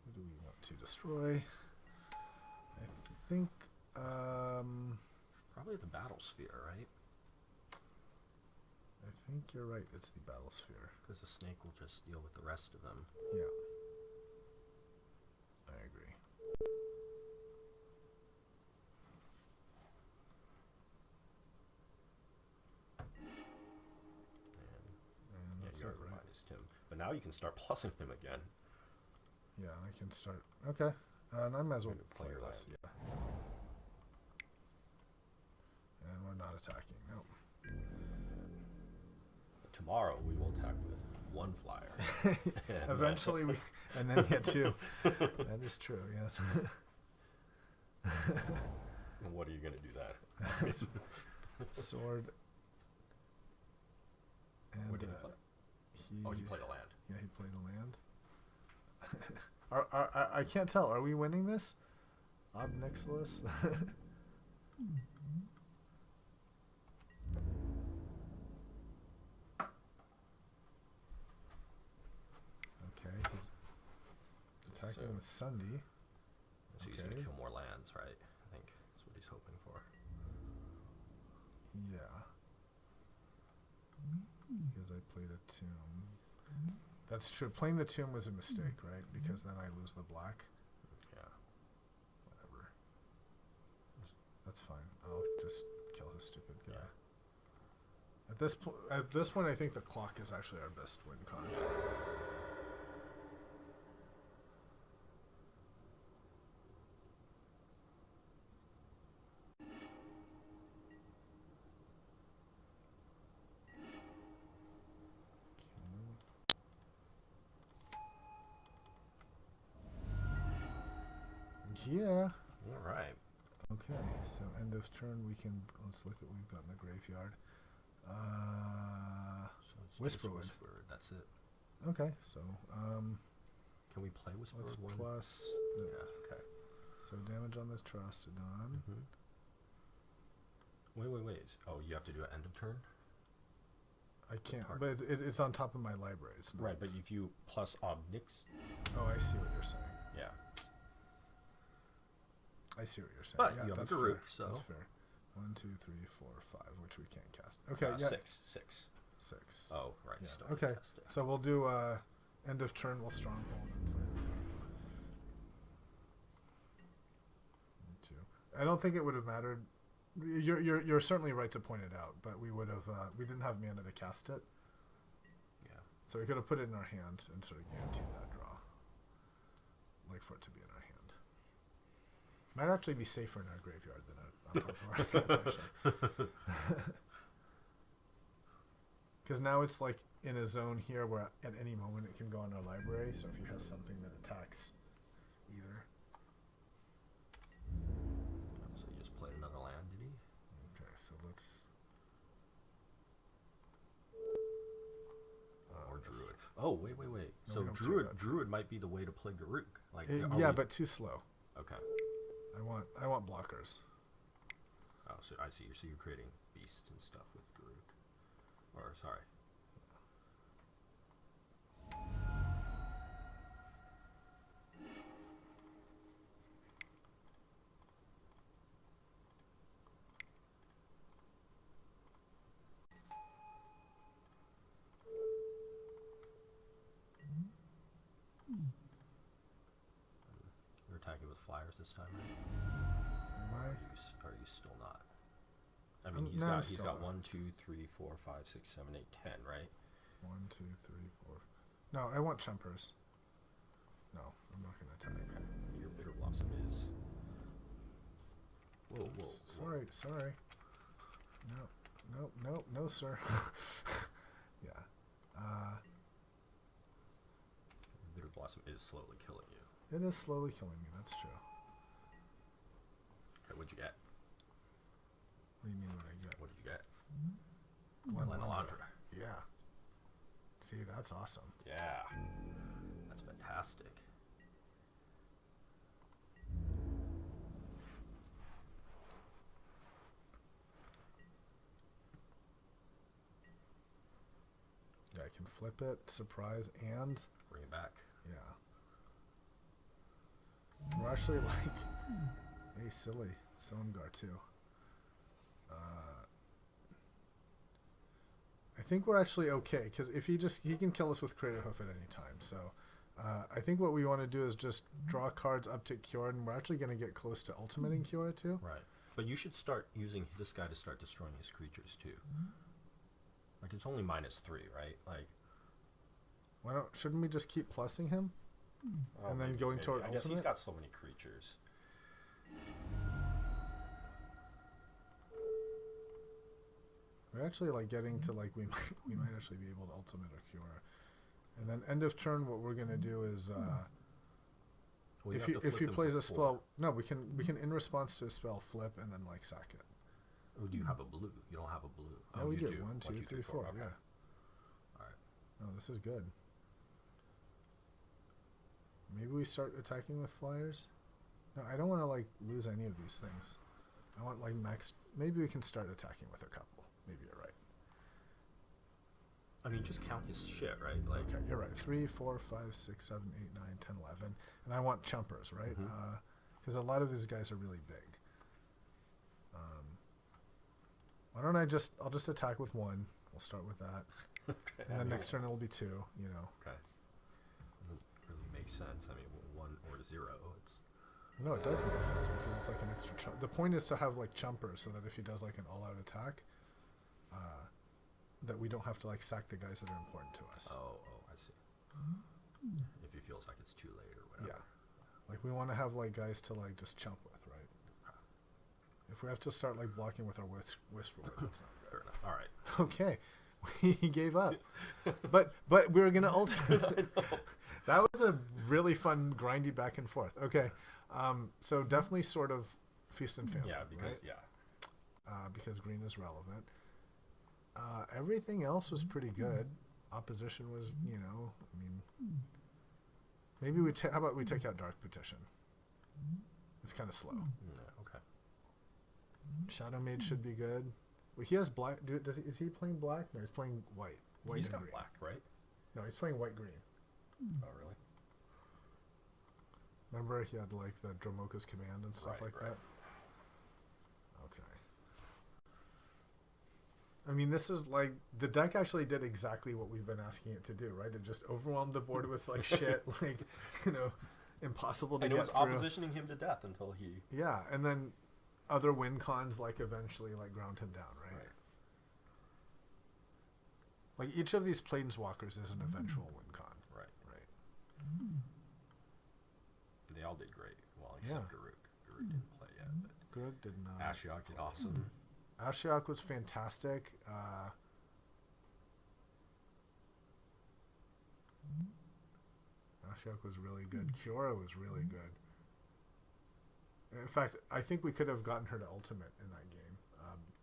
Who do we want to destroy? I think. Probably the battle sphere, right? I think you're right. It's the battle sphere. Because the snake will just deal with the rest of them. Yeah. I agree. And Yeah, that's you it, already right? minused him. But now you can start plussing him again. Yeah, I can start. Okay. And I might as well Maybe play play your this. land. Yeah. And we're not attacking. Nope. Tomorrow we will attack with 1 flyer. And, Eventually, we and then get 2. That is true. Yes. And what are you going to do that? Sword. And What did he play? Oh, he played a land. Yeah, he played a land. I can't tell. Are we winning this? Ob Nixilis? Okay, he's attacking So- with Sunday. So he's going to Okay. kill more lands, right? I think that's what he's hoping for. Yeah. Because I played a tomb. That's true. Playing the tomb was a mistake, right? Because then I lose the black. Yeah. Whatever. That's fine. I'll just kill his stupid guy. Yeah. At this point, I think the clock is actually our best win con. Yeah. All right. Okay. So end of turn, let's look at what we've got in the graveyard. So it's just Whisperwood. Whisperwood. That's it. Okay. So Can we play Whisperwood let's 1? plus. Yeah. Okay. So damage on this Trostodon. Wait. Oh, you have to do it end of turn? I can't, Hard. but it's on top of my library. It's not- Right, but if you plus Obnix, Oh, I see what you're saying. yeah. I see what you're saying. But yeah, you have a that's Garuk, fair. so- That's fair. 1, 2, 3, 4, 5, which we can't cast. Okay, yeah. 6. 6. Oh, right. Yeah. Still Okay. cast it. So we'll do end of turn. We'll stronghold and play. Me too. I don't think it would have mattered. You're certainly right to point it out, but we would have we didn't have mana to cast it, Yeah. so we could have put it in our hand and sort of guaranteed that draw. Like for it to be in our hand. Might actually be safer in our graveyard than on top of our hand. Because now it's like in a zone here where at any moment it can go in our library. So if he has something that attacks either. So you just played another land, did he? Okay, so let's. Or Druid. Oh, wait. No, So we don't do Druid that. Druid might be the way to play Garuk. Like, are Yeah, we- but too slow. Okay. I want blockers. Oh, so I see. So you're creating beasts and stuff with Garuk. Or, sorry. attacking with flyers this time, right? Am I? Are you still not? I mean, he's got 1, 2, 3, 4, 5, 6, 7, 8, 10, right? 1, 2, 3, 4. No, I want chumpers. No, I'm not gonna attack. Okay. Your Bitter Blossom is. Whoa. Sorry. No, sir. Yeah. Bitter Blossom is slowly killing you. It is slowly killing me. That's true. Okay, what'd you get? What do you mean what I get? What did you get? Linelandra. Yeah. See, that's awesome. Yeah. That's fantastic. Yeah, I can flip it, surprise, and Bring it back. yeah. We're actually like, hey, silly, Songar too. I think we're actually okay because if he can kill us with Crater Hoof at any time. So I think what we want to do is just draw cards up to Kiora, and we're actually going to get close to ultimating Kiora too. Right. But you should start using this guy to start destroying his creatures too. Like it's only -3, right? Like Shouldn't we just keep plussing him? And then going toward I guess he's ultimate? got so many creatures. We're actually like getting to like we might actually be able to ultimate or Kiora. And then end of turn, what we're gonna do is Well, if you have to he flip him plays for a 4. spell, no, we can in response to a spell flip and then like sack it. Oh, do you have a blue? You don't have a blue. Oh, we you do. 1, 2, 3, 4. Okay. Yeah. All right. Oh, this is good. Maybe we start attacking with flyers. No, I don't want to like lose any of these things. I want like max. Maybe we can start attacking with a couple. Maybe you're right. I mean, just count his shit, right? Like, Okay, you're right. 3, 4, 5, 6, 7, 8, 9, 10, 11. And I want chumpers, right? Because a lot of these guys are really big. Why don't I'll just attack with 1. We'll start with that. okay. And then next turn it'll be 2, you know. Okay. Doesn't really make sense. I mean, 1 or 0. It's No, it does make sense because it's like an extra chump. The point is to have like chumpers so that if he does like an all-out attack, that we don't have to like sack the guys that are important to us. Oh, I see. If he feels like it's too late or whatever. Yeah. Like we want to have like guys to like just chump with, right? If we have to start like blocking with our whisper, that's not good. Fair enough. All right. Okay, he gave up, but we were gonna ultimate. That was a really fun grindy back and forth. Okay, so definitely sort of feast and famine. Yeah, because right? Because green is relevant. Everything else was pretty good. Opposition was, I mean, maybe how about we take out Dark Petition? It's kind of slow. Yeah, okay. Shadow Mage should be good. Well, he has black. Is he playing black? No, he's playing white. White He's and got green. black, right? No, he's playing white green. Oh, really? Remember, he had like the Dromoka's command and stuff Right, like right. that. Okay. I mean, this is like the deck actually did exactly what we've been asking it to do, right? It just overwhelmed the board with like shit, like impossible to And get it was through. oppositioning him to death until he. Yeah, and then other win cons like eventually like ground him down, right? Like each of these planeswalkers is an eventual win con. Right. Right. They all did great. Well, except Garuk. Garuk didn't play yet. But Good did not. Ashiok did awesome. Ashiok was fantastic. Ashiok was really good. Kiora was really good. In fact, I think we could have gotten her to ultimate in that game.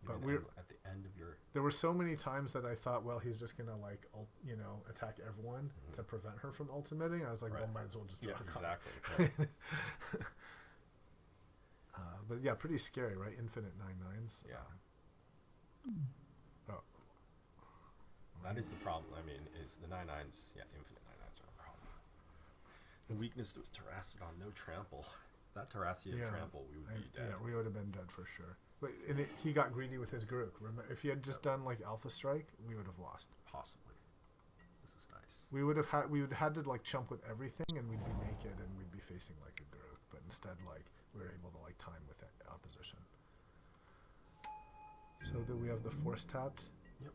But we're at the end of your. there were so many times that I thought, well, he's just gonna like attack everyone to prevent her from ultimating. I was like, well, might as well just draw a card. Exactly. But yeah, pretty scary, right? Infinite 9/9s. Yeah. Oh. That is the problem. I mean, is the 9/9s? Yeah, infinite 9/9s are a problem. The weakness was Terrassadon, no trample. That Terrassian trample, we would be dead. Yeah, we would have been dead for sure. But he got greedy with his Garuk. If he had just done like Alpha Strike, we would have lost. Possibly. This is nice. We would have had to like chump with everything, and we'd be naked, and we'd be facing like a Garuk. but instead like we were able to like time with that opposition. So do we have the force tapped? Yep.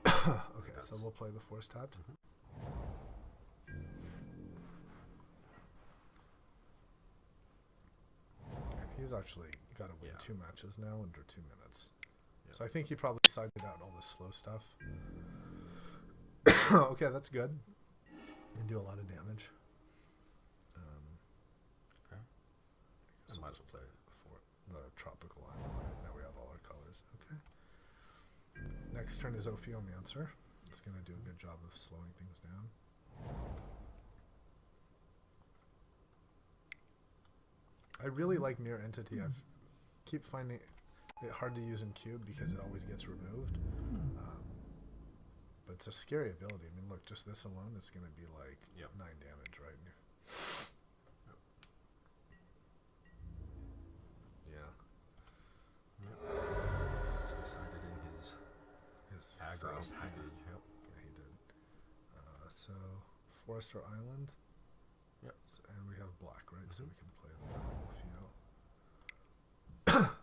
Okay, so we'll play the force tapped. And he's actually got to win 2 matches now under 2 minutes. Yep. So I think he probably sided out all this slow stuff. Okay, that's good. And do a lot of damage. Okay. So I might just as play the tropical island. Right? Now we have all our colors. Okay. Next turn is Ophiomancer. It's going to do a good job of slowing things down. I really like Mirror Entity. I keep finding it hard to use in Cube because it always gets removed. But it's a scary ability. I mean, look, just this alone, it's going to be like 9 damage, right? Yeah. Decided in his aggro package. Yep. Yeah, he did. So, Forest or Island. Yep. So, and we have black, right? So we can play the Ophio.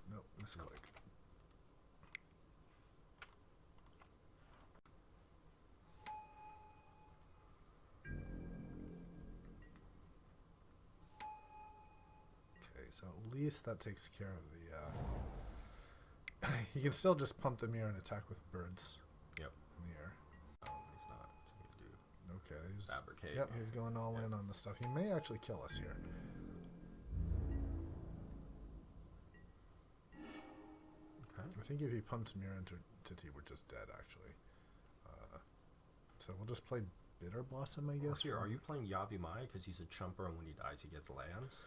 Nope, misclick. So at least that takes care of the. He can still just pump the mirror and attack with birds. Yep. In the air. He's not. He can do. Okay. He's, fabricate. Yep. He's going all in on the stuff. He may actually kill us here. Okay. I think if he pumps mirror entity, we're just dead. Actually. So we'll just play Bitter Blossom, I guess. Here, are you playing Yavimai because he's a chumper and when he dies he gets lands?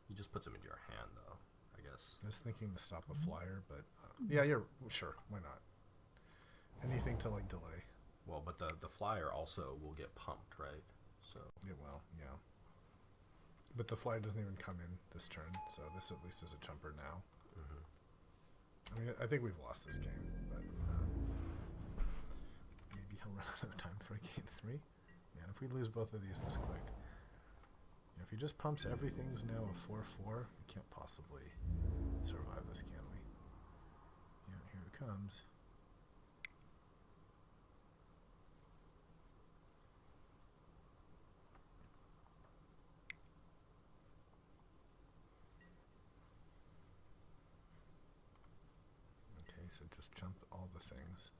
He just puts them into your hand, though, I guess. I was thinking to stop a flyer, but yeah, you're sure. Why not? Anything to like delay. Well, but the flyer also will get pumped, right? So yeah, well, yeah. But the flyer doesn't even come in this turn, so this at least is a chumper now. I mean, I think we've lost this game, but maybe he'll run out of time for a game 3. Man, if we lose both of these this quick. If he just pumps everything's now a 4/4, we can't possibly survive this, can we? Yeah, here it comes. Okay, so just jump all the things.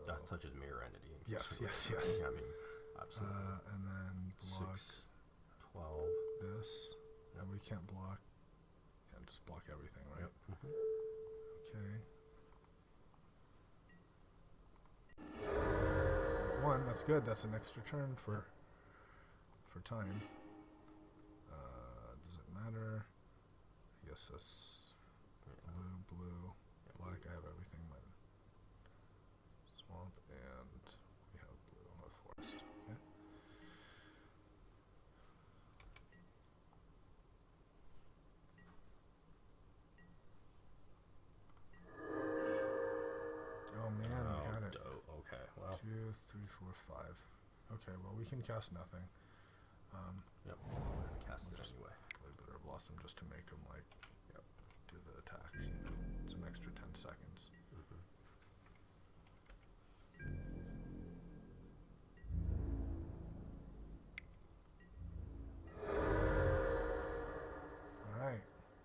that touches mirror entity. Yes. Yeah, I mean, absolutely. And then block 6, 12. this. And we can't block. Yeah, just block everything, right? Yep. Okay. 1, that's good. That's an extra turn for time. Does it matter? Yes, that's blue, black. I have everything. Swamp, and we have blue on the forest. Okay. Oh man, we had it. Okay, well. 2, 3, 4, 5. Okay, well we can cast nothing. Yep. We're gonna cast it just anyway. Play Bitter Blossom just to make him like do the attacks. You know, it's an extra 10 seconds. Alright.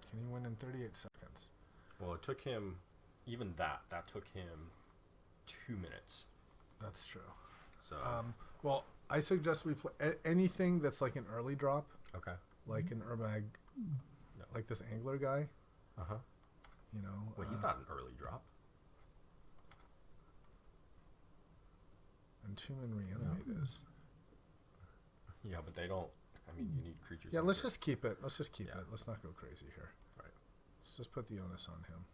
Can you win in 38 seconds? Well, it took him, even that took him 2 minutes. That's true. So. Well, I suggest we play anything that's like an early drop. Okay. Like an Urbag, like this angler guy. You know. Well, he's not an early drop. And Tumen Reanimate is. Yeah, but they don't. I mean, you need creatures. Yeah, let's just keep it. Let's just keep Yeah. it. Let's not go crazy here. Right. Let's just put the onus on him.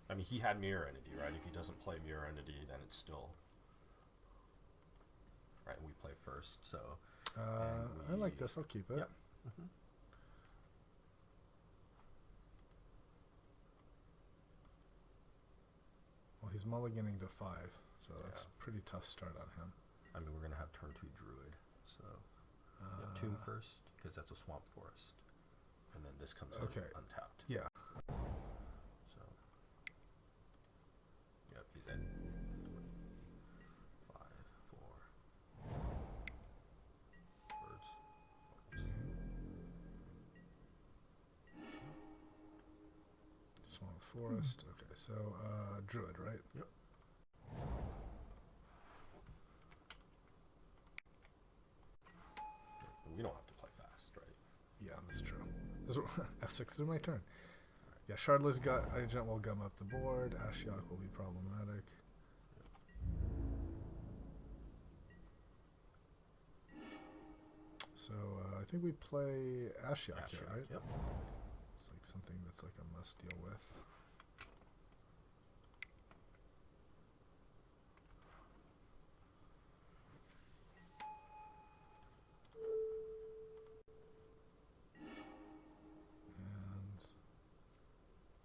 I mean, he had Mirror Entity, right? If he doesn't play Mirror Entity, then it's still. Right, we play first, so. I like this. I'll keep it. Yep. Well, Well, he's mulliganing to 5, so that's a pretty tough start on him. I mean, we're going to have turn 2 Druid, so Tomb first, because that's a Swamp Forest. And then this comes in untapped. Yeah. So, yep, he's in. 5, 4. Birds. Swamp Forest. Okay, so Druid, right? Yep. We don't have to play fast, right? Yeah, that's true. F6 through my turn. Yeah, Shardless got Agent will gum up the board. Ashiok will be problematic. So I think we play Ashiok here, right? Yep. It's like something that's like a must deal with. And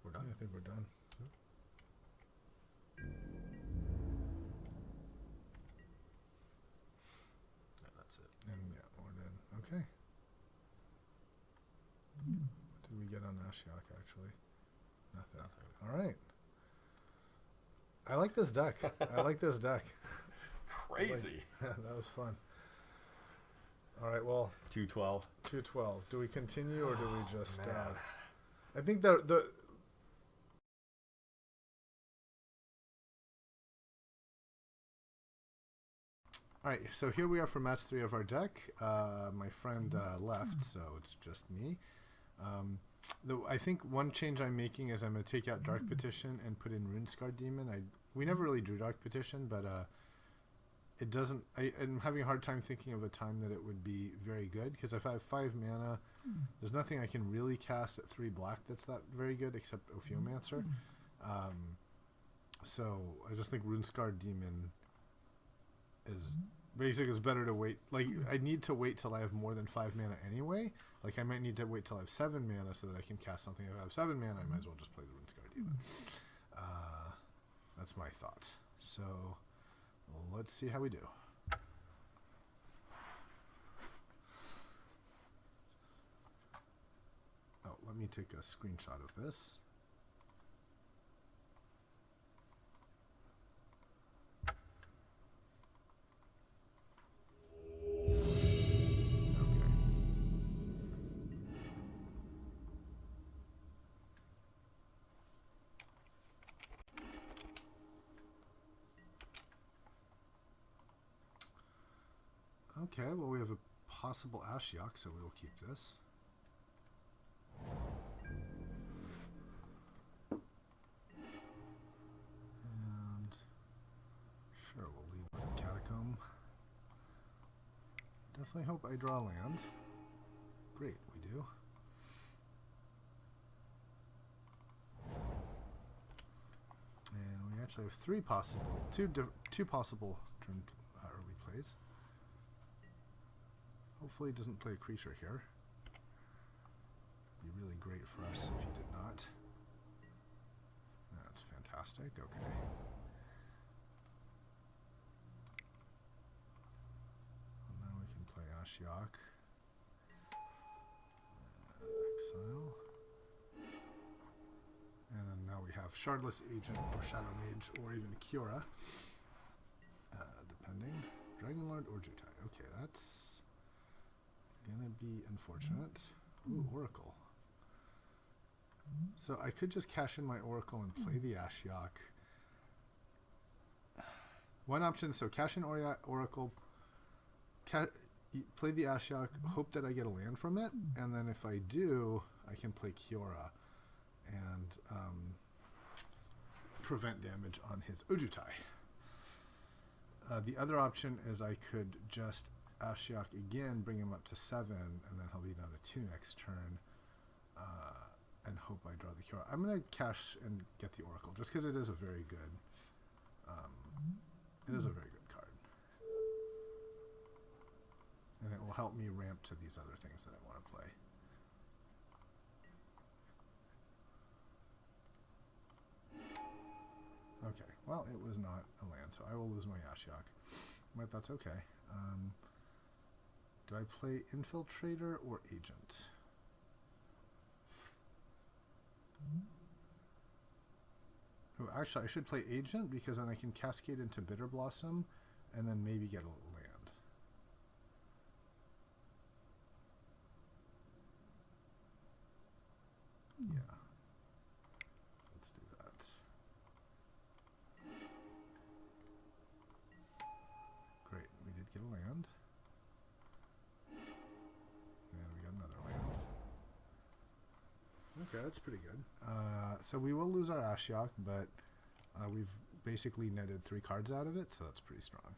We're done. yeah, I think we're done. Yeah, that's it. And yeah, we're done. Okay. What did we get on Ashiok actually? Nothing. All right. I like this deck. I like this deck. Crazy. That was fun. All right, well, 212. 212. Do we continue or do we just? I think the. All right, so here we are for match 3 of our deck. My friend left, so it's just me. I think one change I'm making is I'm going to take out Dark Petition and put in Runescar Demon. We never really drew Dark Petition, but it doesn't. I'm having a hard time thinking of a time that it would be very good, because if I have 5 mana, there's nothing I can really cast at 3 black that's that very good except Ophiomancer. So I just think Runescar Demon is basically it's better to wait. Like I need to wait till I have more than 5 mana anyway. Like I might need to wait till I have 7 mana so that I can cast something. If I have 7 mana, I might as well just play the Runescar Demon. That's my thought. So let's see how we do. Oh, let me take a screenshot of this. Okay, well we have a possible Ashiok, so we will keep this. And sure, we'll lead with a Catacomb. Definitely hope I draw land. Great, we do. And we actually have two possible turn early plays. Hopefully he doesn't play a creature here. Be really great for us if he did not. That's fantastic. Okay. Well, now we can play Ashiok. Exile. And then now we have Shardless Agent or Shadow Mage or even Kiora. Depending. Dragonlord or Jutai. Okay, that's gonna be unfortunate. Ooh, Oracle. So I could just cash in my Oracle and play the Ashiok. One option, so cash in Oracle, play the Ashiok, hope that I get a land from it, and then if I do, I can play Kiora and prevent damage on his Ojutai. The other option is I could just Ashiok again, bring him up to 7, and then he'll be down to 2 next turn, and hope I draw the Kiora. I'm going to cash and get the Oracle, just because it is a very good, card. And it will help me ramp to these other things that I want to play. Okay, well, it was not a land, so I will lose my Ashiok. But that's okay. Do I play Infiltrator or Agent? Oh, actually, I should play Agent because then I can cascade into Bitter Blossom and then maybe get a land. Yeah. Let's do that. Great, we did get a land. And we got another land. Okay, that's pretty good. So we will lose our Ashiok, but we've basically netted 3 cards out of it, so that's pretty strong.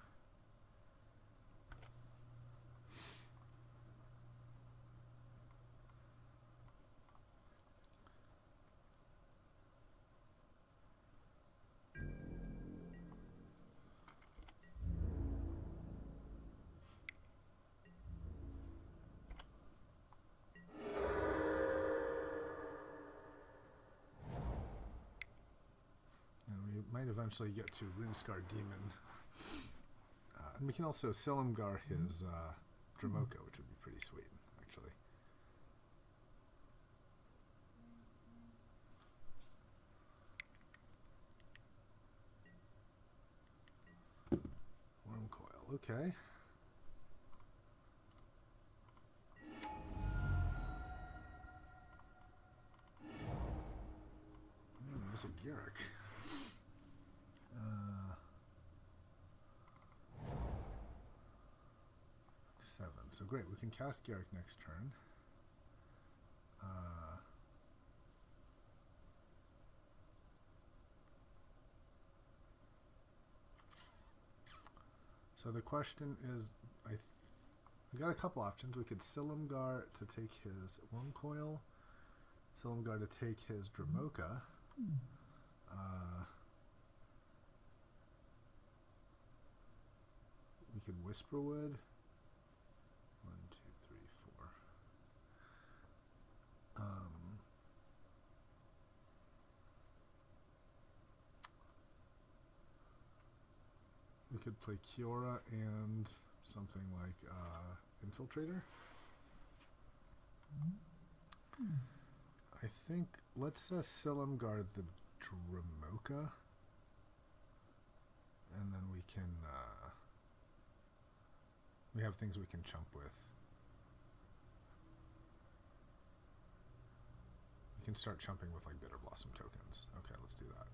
Might eventually get to Runescar Demon. And we can also Silumgar his Dramoka, which would be pretty sweet, actually. Worm Coil, okay. There's a Garruk. 7. So great, we can cast Garruk next turn. So the question is, we got a couple options. We could Silumgar to take his Worm Coil, Silumgar to take his Dramoka. We could Whisperwood. 1, 2, 3, 4. We could play Kiora and something like Infiltrator. I think let's Silumgar the Dramoka, and then we can we have things we can chump with. We can start chumping with like Bitter Blossom tokens. Okay, let's do that.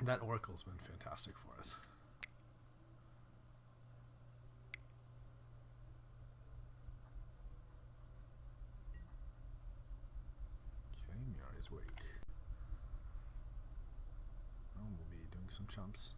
That Oracle's been fantastic for us. Okay, Miari's Wake. Oh, we'll be doing some chumps.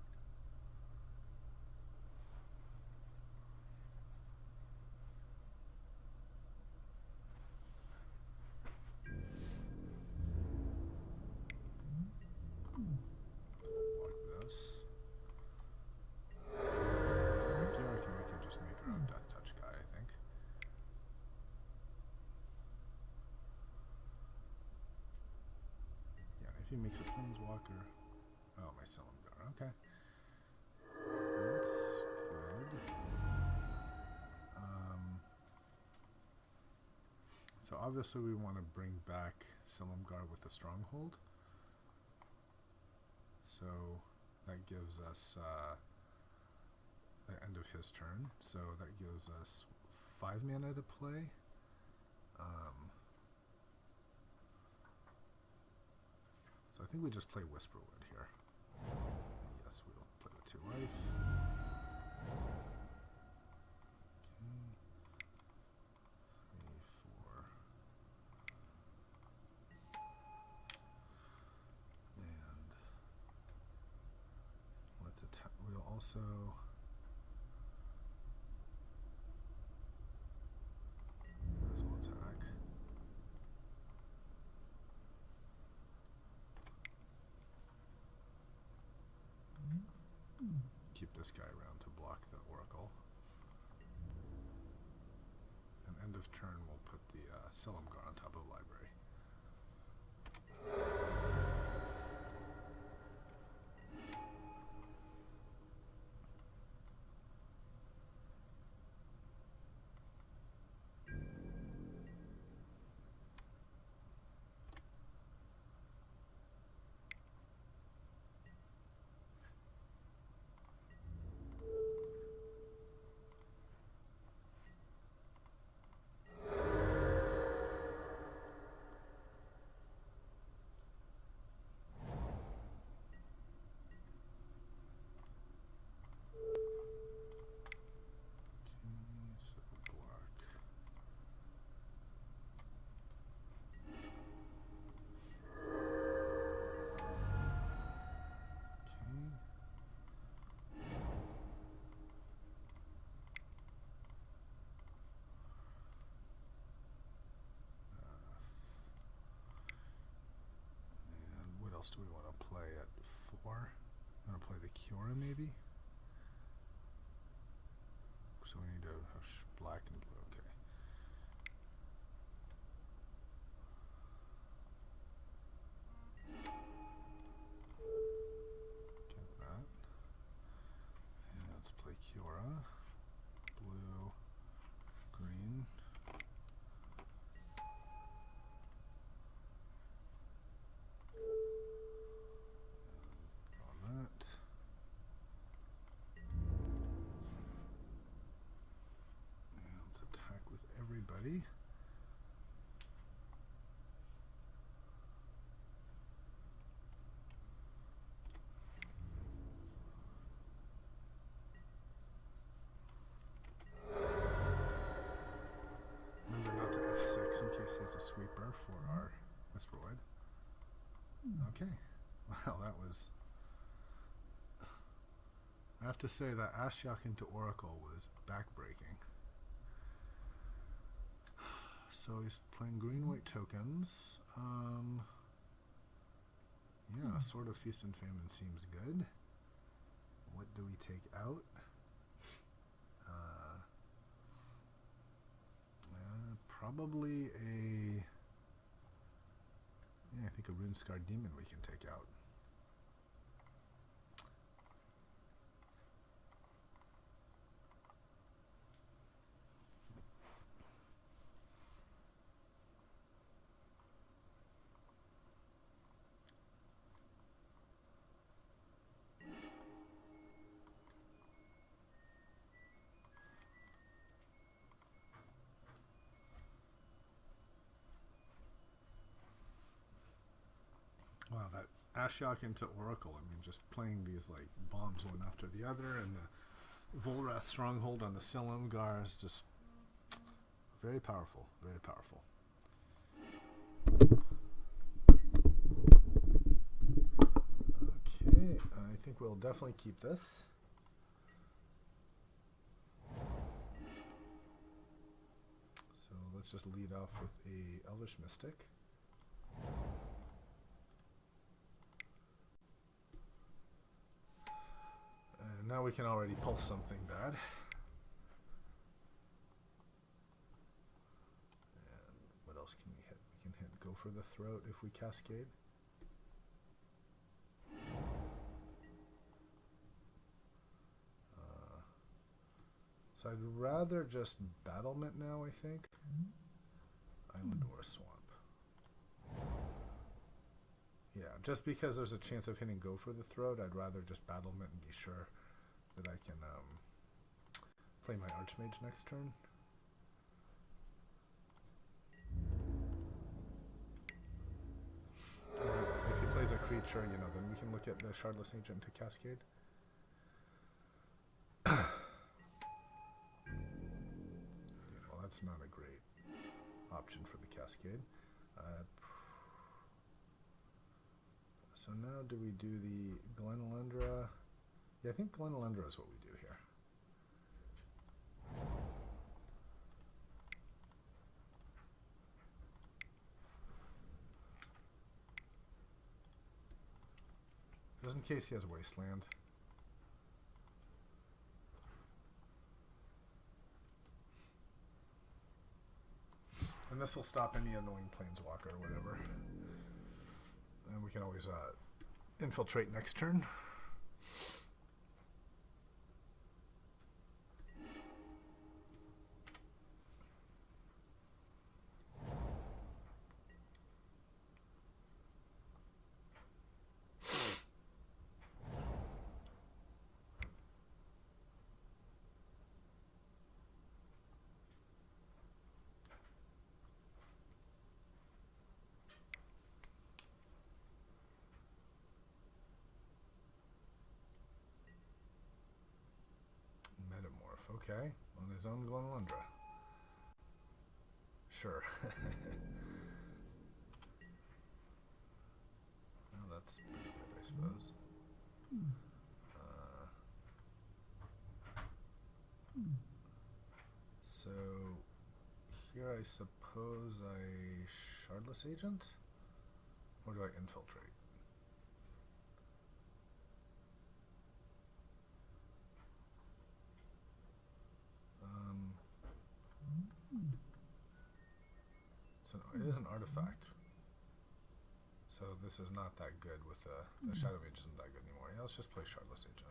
He makes a Planeswalker. Oh, my Silumgar. Okay. That's good. So obviously we want to bring back Silumgar with a Stronghold. So that gives us the end of his turn. So that gives us 5 mana to play. So I think we just play Whisperwood here. Yes, we will play with 2 life. Okay. 3, 4. And let's attack. We'll also keep this guy around to block the Oracle. And end of turn, we'll put the Silumgar on top of library. Do we want to play at 4? Want to play the Kiora maybe? So we need to have black and blue. Okay. Get that. And let's play Kiora. Blue, green. Everybody. Remember not to F6 in case he has a sweeper for our asteroid. Okay. Well, that was... I have to say that Ashiok into Oracle was backbreaking. So he's playing green-white tokens. Yeah, Sword of Feast and Famine seems good. What do we take out? Probably a... Yeah, I think a Runescar Demon we can take out. Wow, that Ashiok into Oracle, I mean, just playing these like bombs one after the other, and the Volrath Stronghold on the Silumgar is just very powerful, very powerful. Okay, I think we'll definitely keep this. So let's just lead off with a Elvish Mystic. And now we can already pulse something bad. And what else can we hit? We can hit Go for the Throat if we Cascade. So I'd rather just Battlement now, I think. Island or a Swamp. Yeah, just because there's a chance of hitting Go for the Throat, I'd rather just Battlement and be sure that I can play my Archmage next turn. If he plays a creature, you know, then we can look at the Shardless Agent to Cascade. Well, that's not a great option for the Cascade. So now do we do the Glenelendra? Yeah, I think Glenelendra is what we do here. Just in case he has Wasteland. this will stop any annoying planeswalker or whatever. And we can always infiltrate next turn. Okay, on his own Glenlundra. Sure. Well, that's pretty good, I suppose. So, here I suppose I Shardless Agent? Or do I infiltrate? So it is an artifact. So this is not that good with the Shadow Mage isn't that good anymore. Yeah, let's just play Shardless Agent.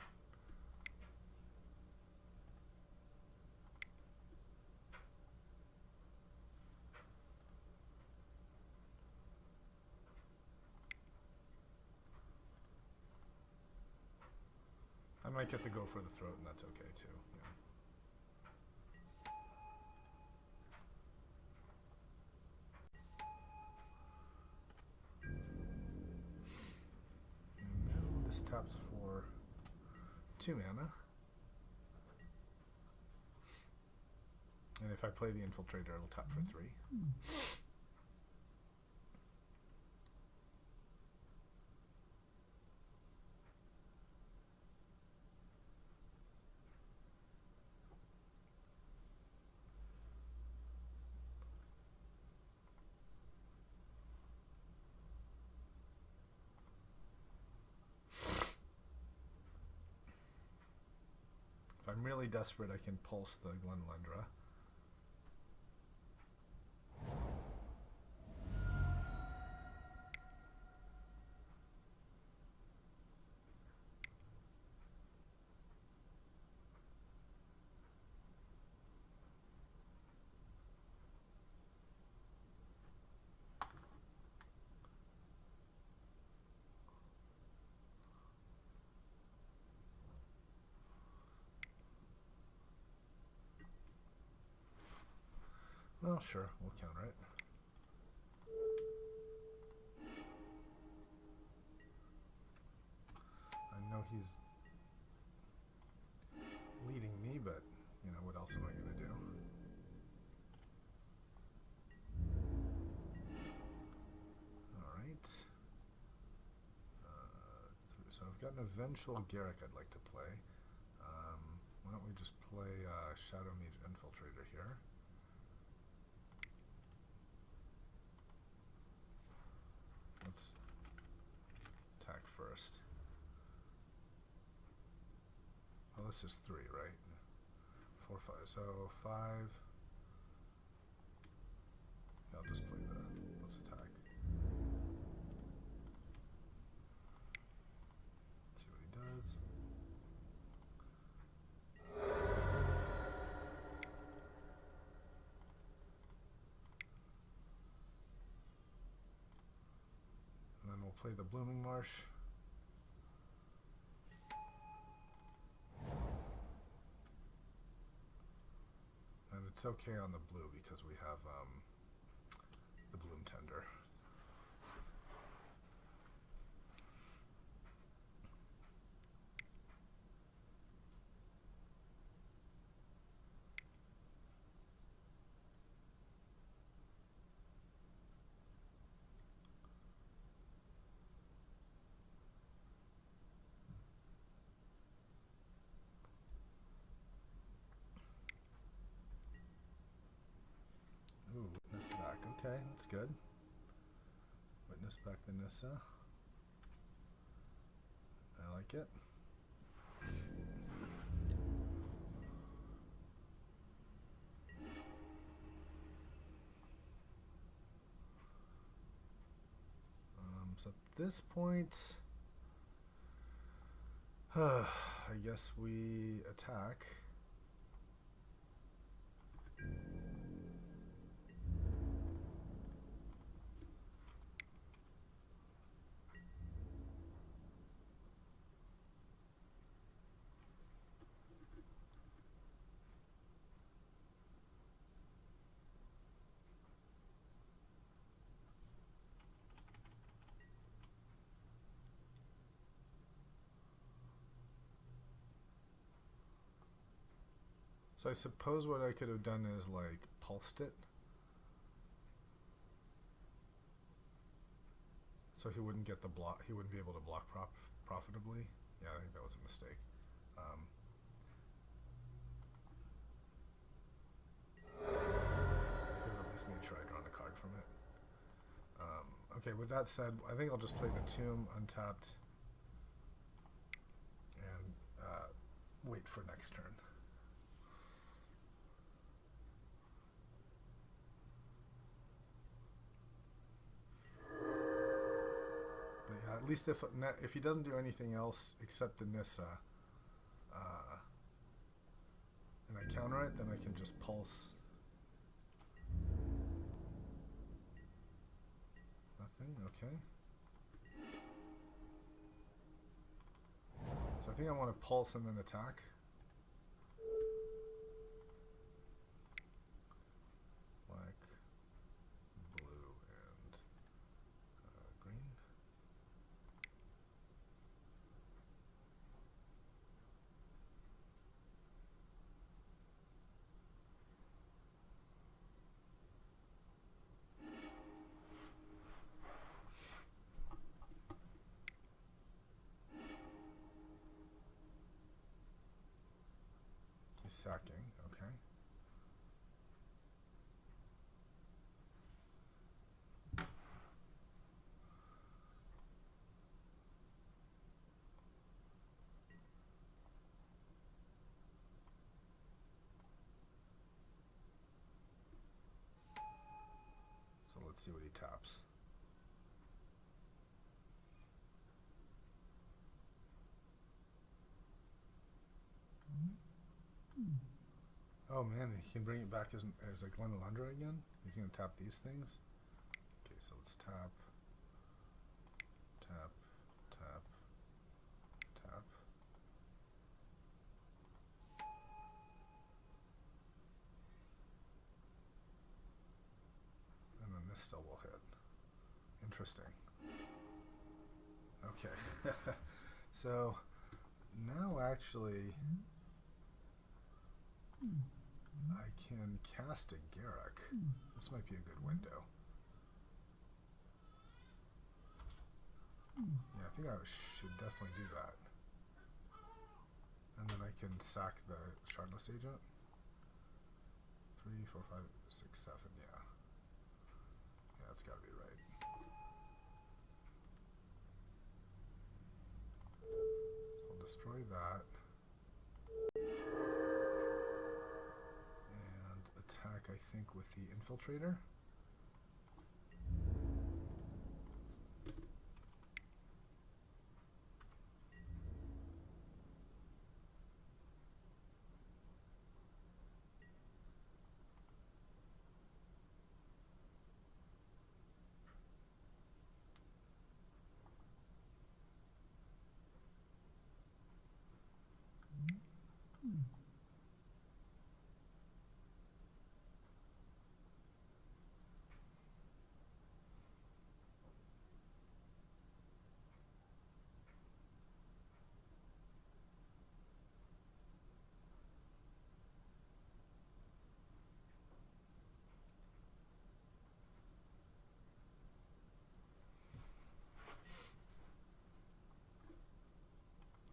I might get to go for the throat, and that's okay too. Yeah. And now this taps for 2 mana. And if I play the Infiltrator, it'll tap for 3. If I'm really desperate, I can pulse the Glenlundra. Well, sure, we'll counter it. I know he's leading me, but, you know, what else am I going to do? Alright. So I've got an Eventual Garruk I'd like to play. Why don't we just play Shadow Mage Infiltrator here? Let's attack first. Well, this is 3, right? 4, 5. So 5. Yeah, I'll just play the. Let's attack. See what he does. And then we'll play the Blooming Marsh. And it's okay on the blue because we have the Bloom Tender. Ooh, Witness back. Okay, that's good. Witness back the Nissa. I like it. So at this point, I guess we attack. So I suppose what I could have done is like pulsed it. So he wouldn't get the block, he wouldn't be able to block profitably. Yeah, I think that was a mistake. I could have at least made sure I drawn a card from it. Okay, with that said, I think I'll just play the Tomb untapped and wait for next turn. But yeah, at least if he doesn't do anything else except the Nissa, and I counter it, then I can just pulse. Nothing, okay. So I think I want to pulse and then attack. Black, blue, and green. He's sacking, okay. So let's see what he taps. Oh man, he can bring it back as like Glenalundra again? He's going to tap these things? Okay, so let's tap, tap, tap, tap. And then this still will hit. Interesting. Okay. So now actually I can cast a Garruk. This might be a good window. Yeah, I think I should definitely do that. And then I can sack the Shardless Agent. 3, 4, 5, 6, 7, yeah. Yeah, that's gotta be right. So I'll destroy that. And attack, I think, with the Infiltrator.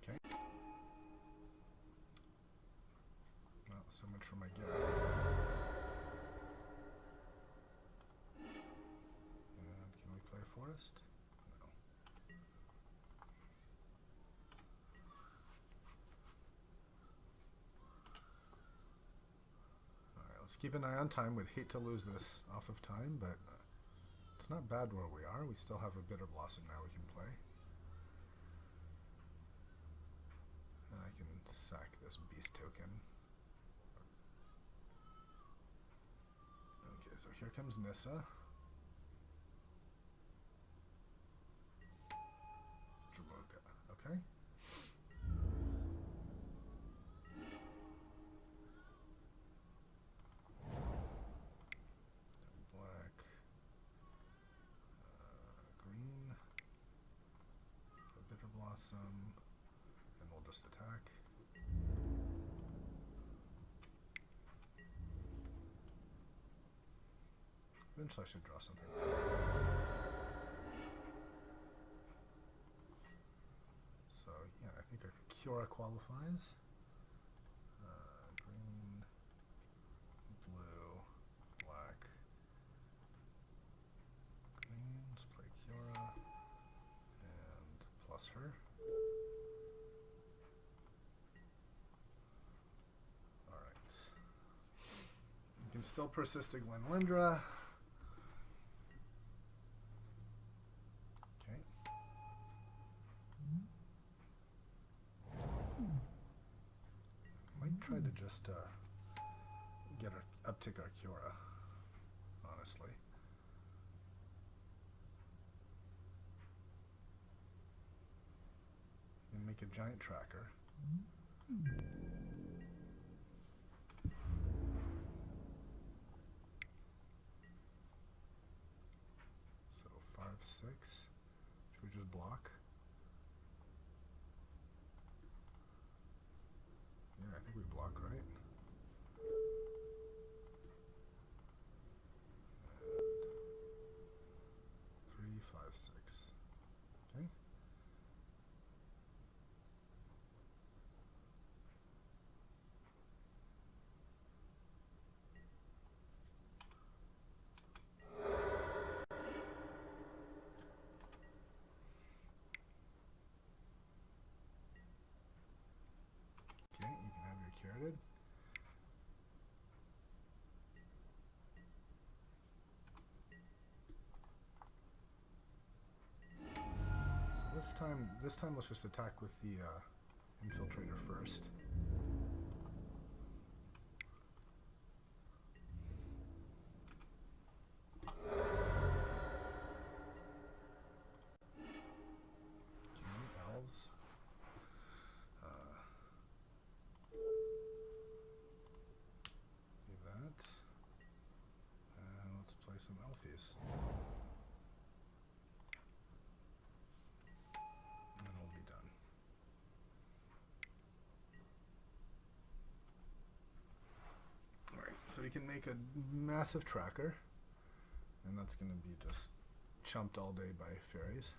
Okay. Well, so much for my Garruk. And can we play Forest? No. Alright, let's keep an eye on time. We'd hate to lose this off of time, but it's not bad where we are. We still have a Bitter Blossom now we can play. And I can sack this beast token. Okay, so here comes Nissa. Jamoka, okay. Black. Green. A Bitter Blossom. And we'll just attack. Eventually I should draw something. So yeah, I think a Kiora qualifies. Green, blue, black, green. Let's play Kiora and plus her. All right. You can still persist a Glenlindra. Try to just get our uptick our Kiora, honestly. And make a giant tracker. So 5, 6. Should we just block? Yeah, I think we block, right? And 3, 5, 6. Okay. Okay, you can have your curated. So this time let's just attack with the infiltrator first. Okay, elves. Do that. And let's play some Elfies. And we'll be done. Alright, so we can make a massive tracker. And that's going to be just chumped all day by fairies.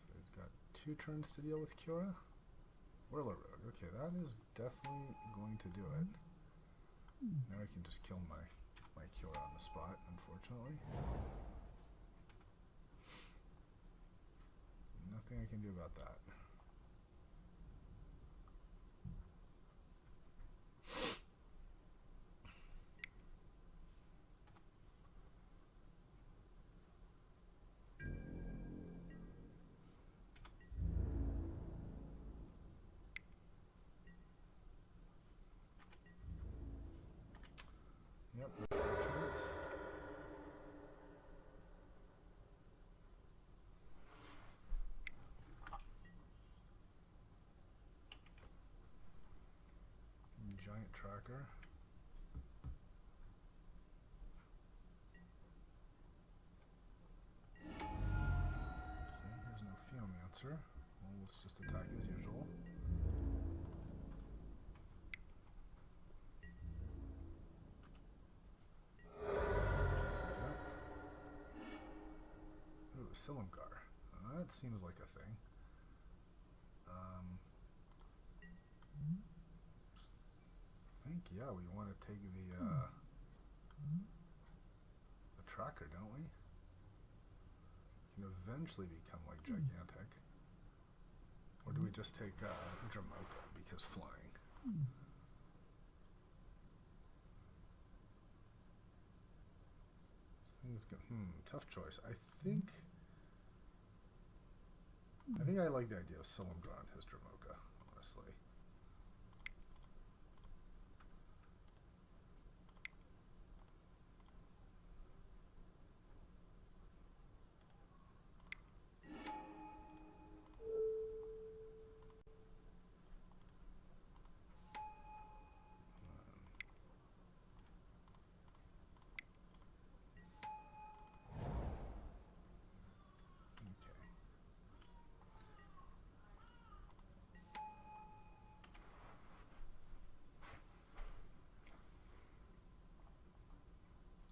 So he's got 2 turns to deal with Kiora. Whirler Rogue. Okay, that is definitely going to do it. Now I can just kill my Kiora on the spot, unfortunately. Nothing I can do about that. Yep, unfortunate. Giant tracker. Okay, here's no Theomancer. Well, let's just attack as usual. Ooh, Silumgar. That seems like a thing. I think, yeah, we want to take the tracker, don't we? Can eventually become like gigantic. Or do we just take Dramoka because flying? This thing's good. Tough choice. I think I like the idea of Silumgar on his Dramoka, honestly.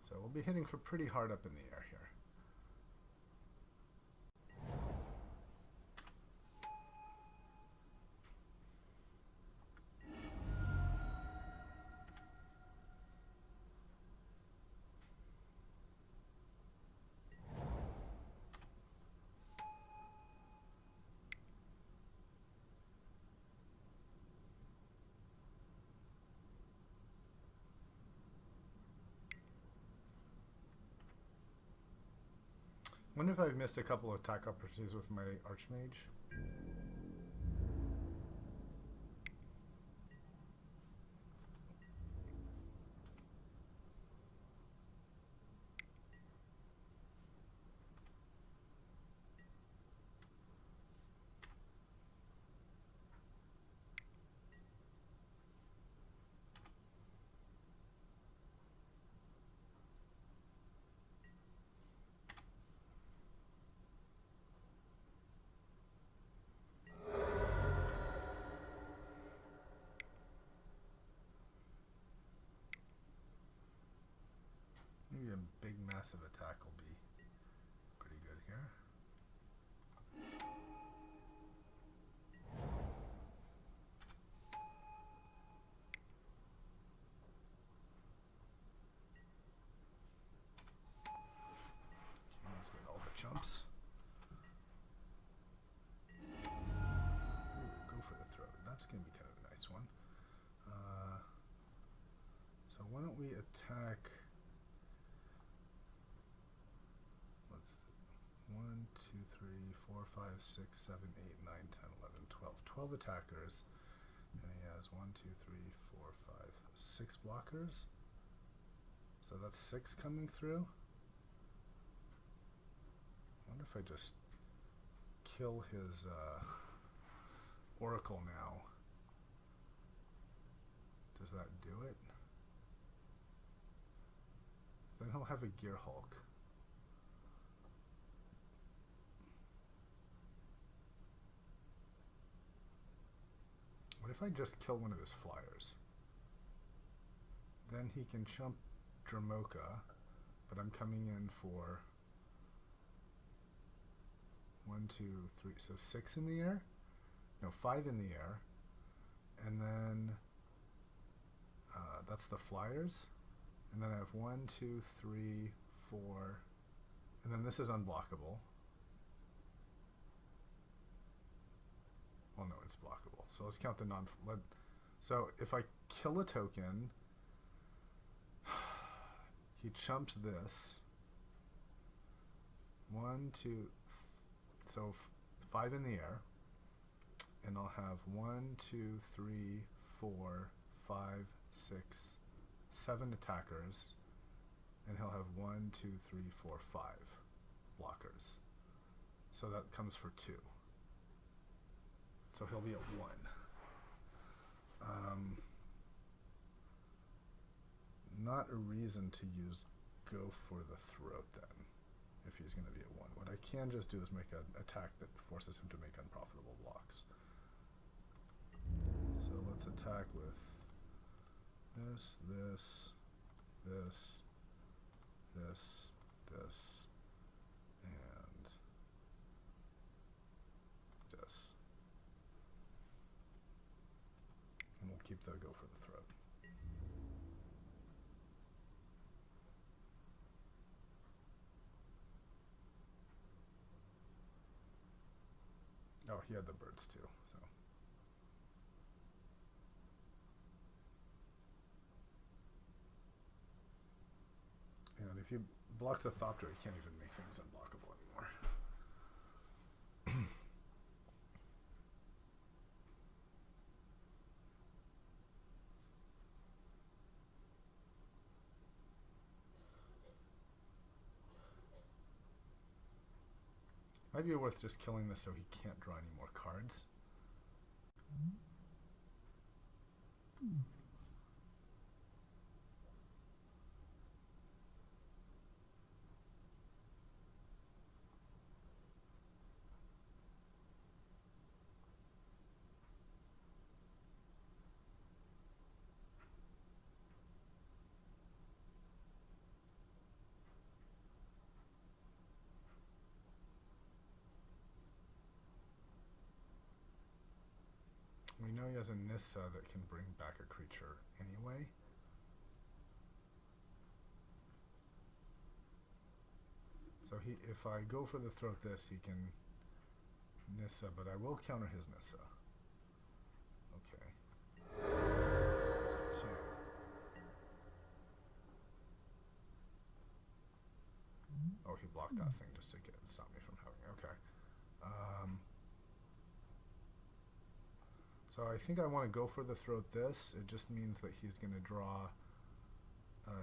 So we'll be hitting for pretty hard up in the air here. Wonder if I've missed a couple of attack opportunities with my Archmage. Maybe a big massive attack will be pretty good here. Okay, he's got all the chumps. Ooh, go for the throat. That's going to be kind of a nice one. So why don't we attack... 6, 7, 8, 9, 10, 11, 12. 12 attackers. And he has 1, 2, 3, 4, 5, 6 blockers. So that's 6 coming through. I wonder if I just kill his Oracle now. Does that do it? Then he'll have a Gear Hulk. What if I just kill one of his flyers? Then he can chump Dramoka, but I'm coming in for 1, 2, 3, so 6 in the air? No, 5 in the air. And then that's the flyers. And then I have 1, 2, 3, 4, and then this is unblockable. Well, no, it's blockable. So let's count the so if I kill a token, he chumps this. 1, 2, so 5 in the air. And I'll have 1, 2, 3, 4, 5, 6, 7 attackers. And he'll have 1, 2, 3, 4, 5 blockers. So that comes for 2. So he'll be at 1. Not a reason to use go for the throat then, if he's going to be at 1. What I can just do is make an attack that forces him to make unprofitable blocks. So let's attack with this, this, this, this, this, and this. And we'll keep the go for the throat. Oh, he had the birds too, so. And if he blocks the Thopter, he can't even make things unblockable anymore. Might be worth just killing this so he can't draw any more cards. We know he has a Nissa that can bring back a creature anyway. So if I go for the throat this, he can Nissa, but I will counter his Nissa. Okay. So 2. Oh, he blocked that thing just to stop me from having it. Okay. So I think I want to go for the throat this. It just means that he's going to draw.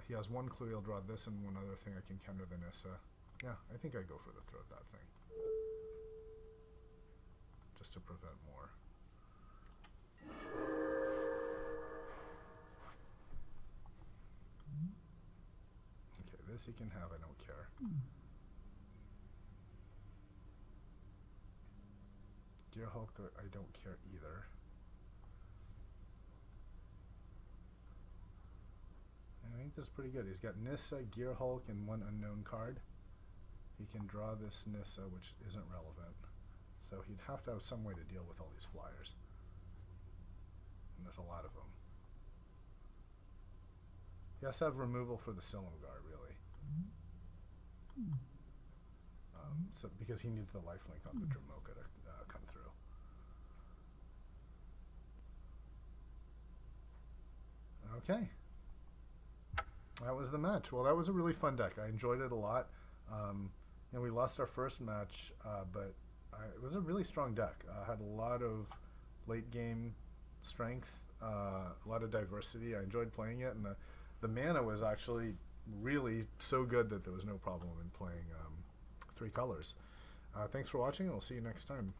He has one clue. He'll draw this and one other thing. I can counter the Nissa. Yeah, I think I go for the throat that thing. Just to prevent more. Okay, this he can have. I don't care. Gear Hulk, I don't care either. I think this is pretty good. He's got Nissa, Gear Hulk, and one unknown card. He can draw this Nissa, which isn't relevant. So he'd have to have some way to deal with all these flyers. And there's a lot of them. He has to have removal for the Silumgar, really. So because he needs the lifelink on the Dramoka to come through. Okay. That was the match. Well, that was a really fun deck. I enjoyed it a lot. We lost our first match, but it was a really strong deck. Had a lot of late game strength, a lot of diversity. I enjoyed playing it, and the mana was actually really so good that there was no problem in playing 3 colors. Thanks for watching, and we'll see you next time.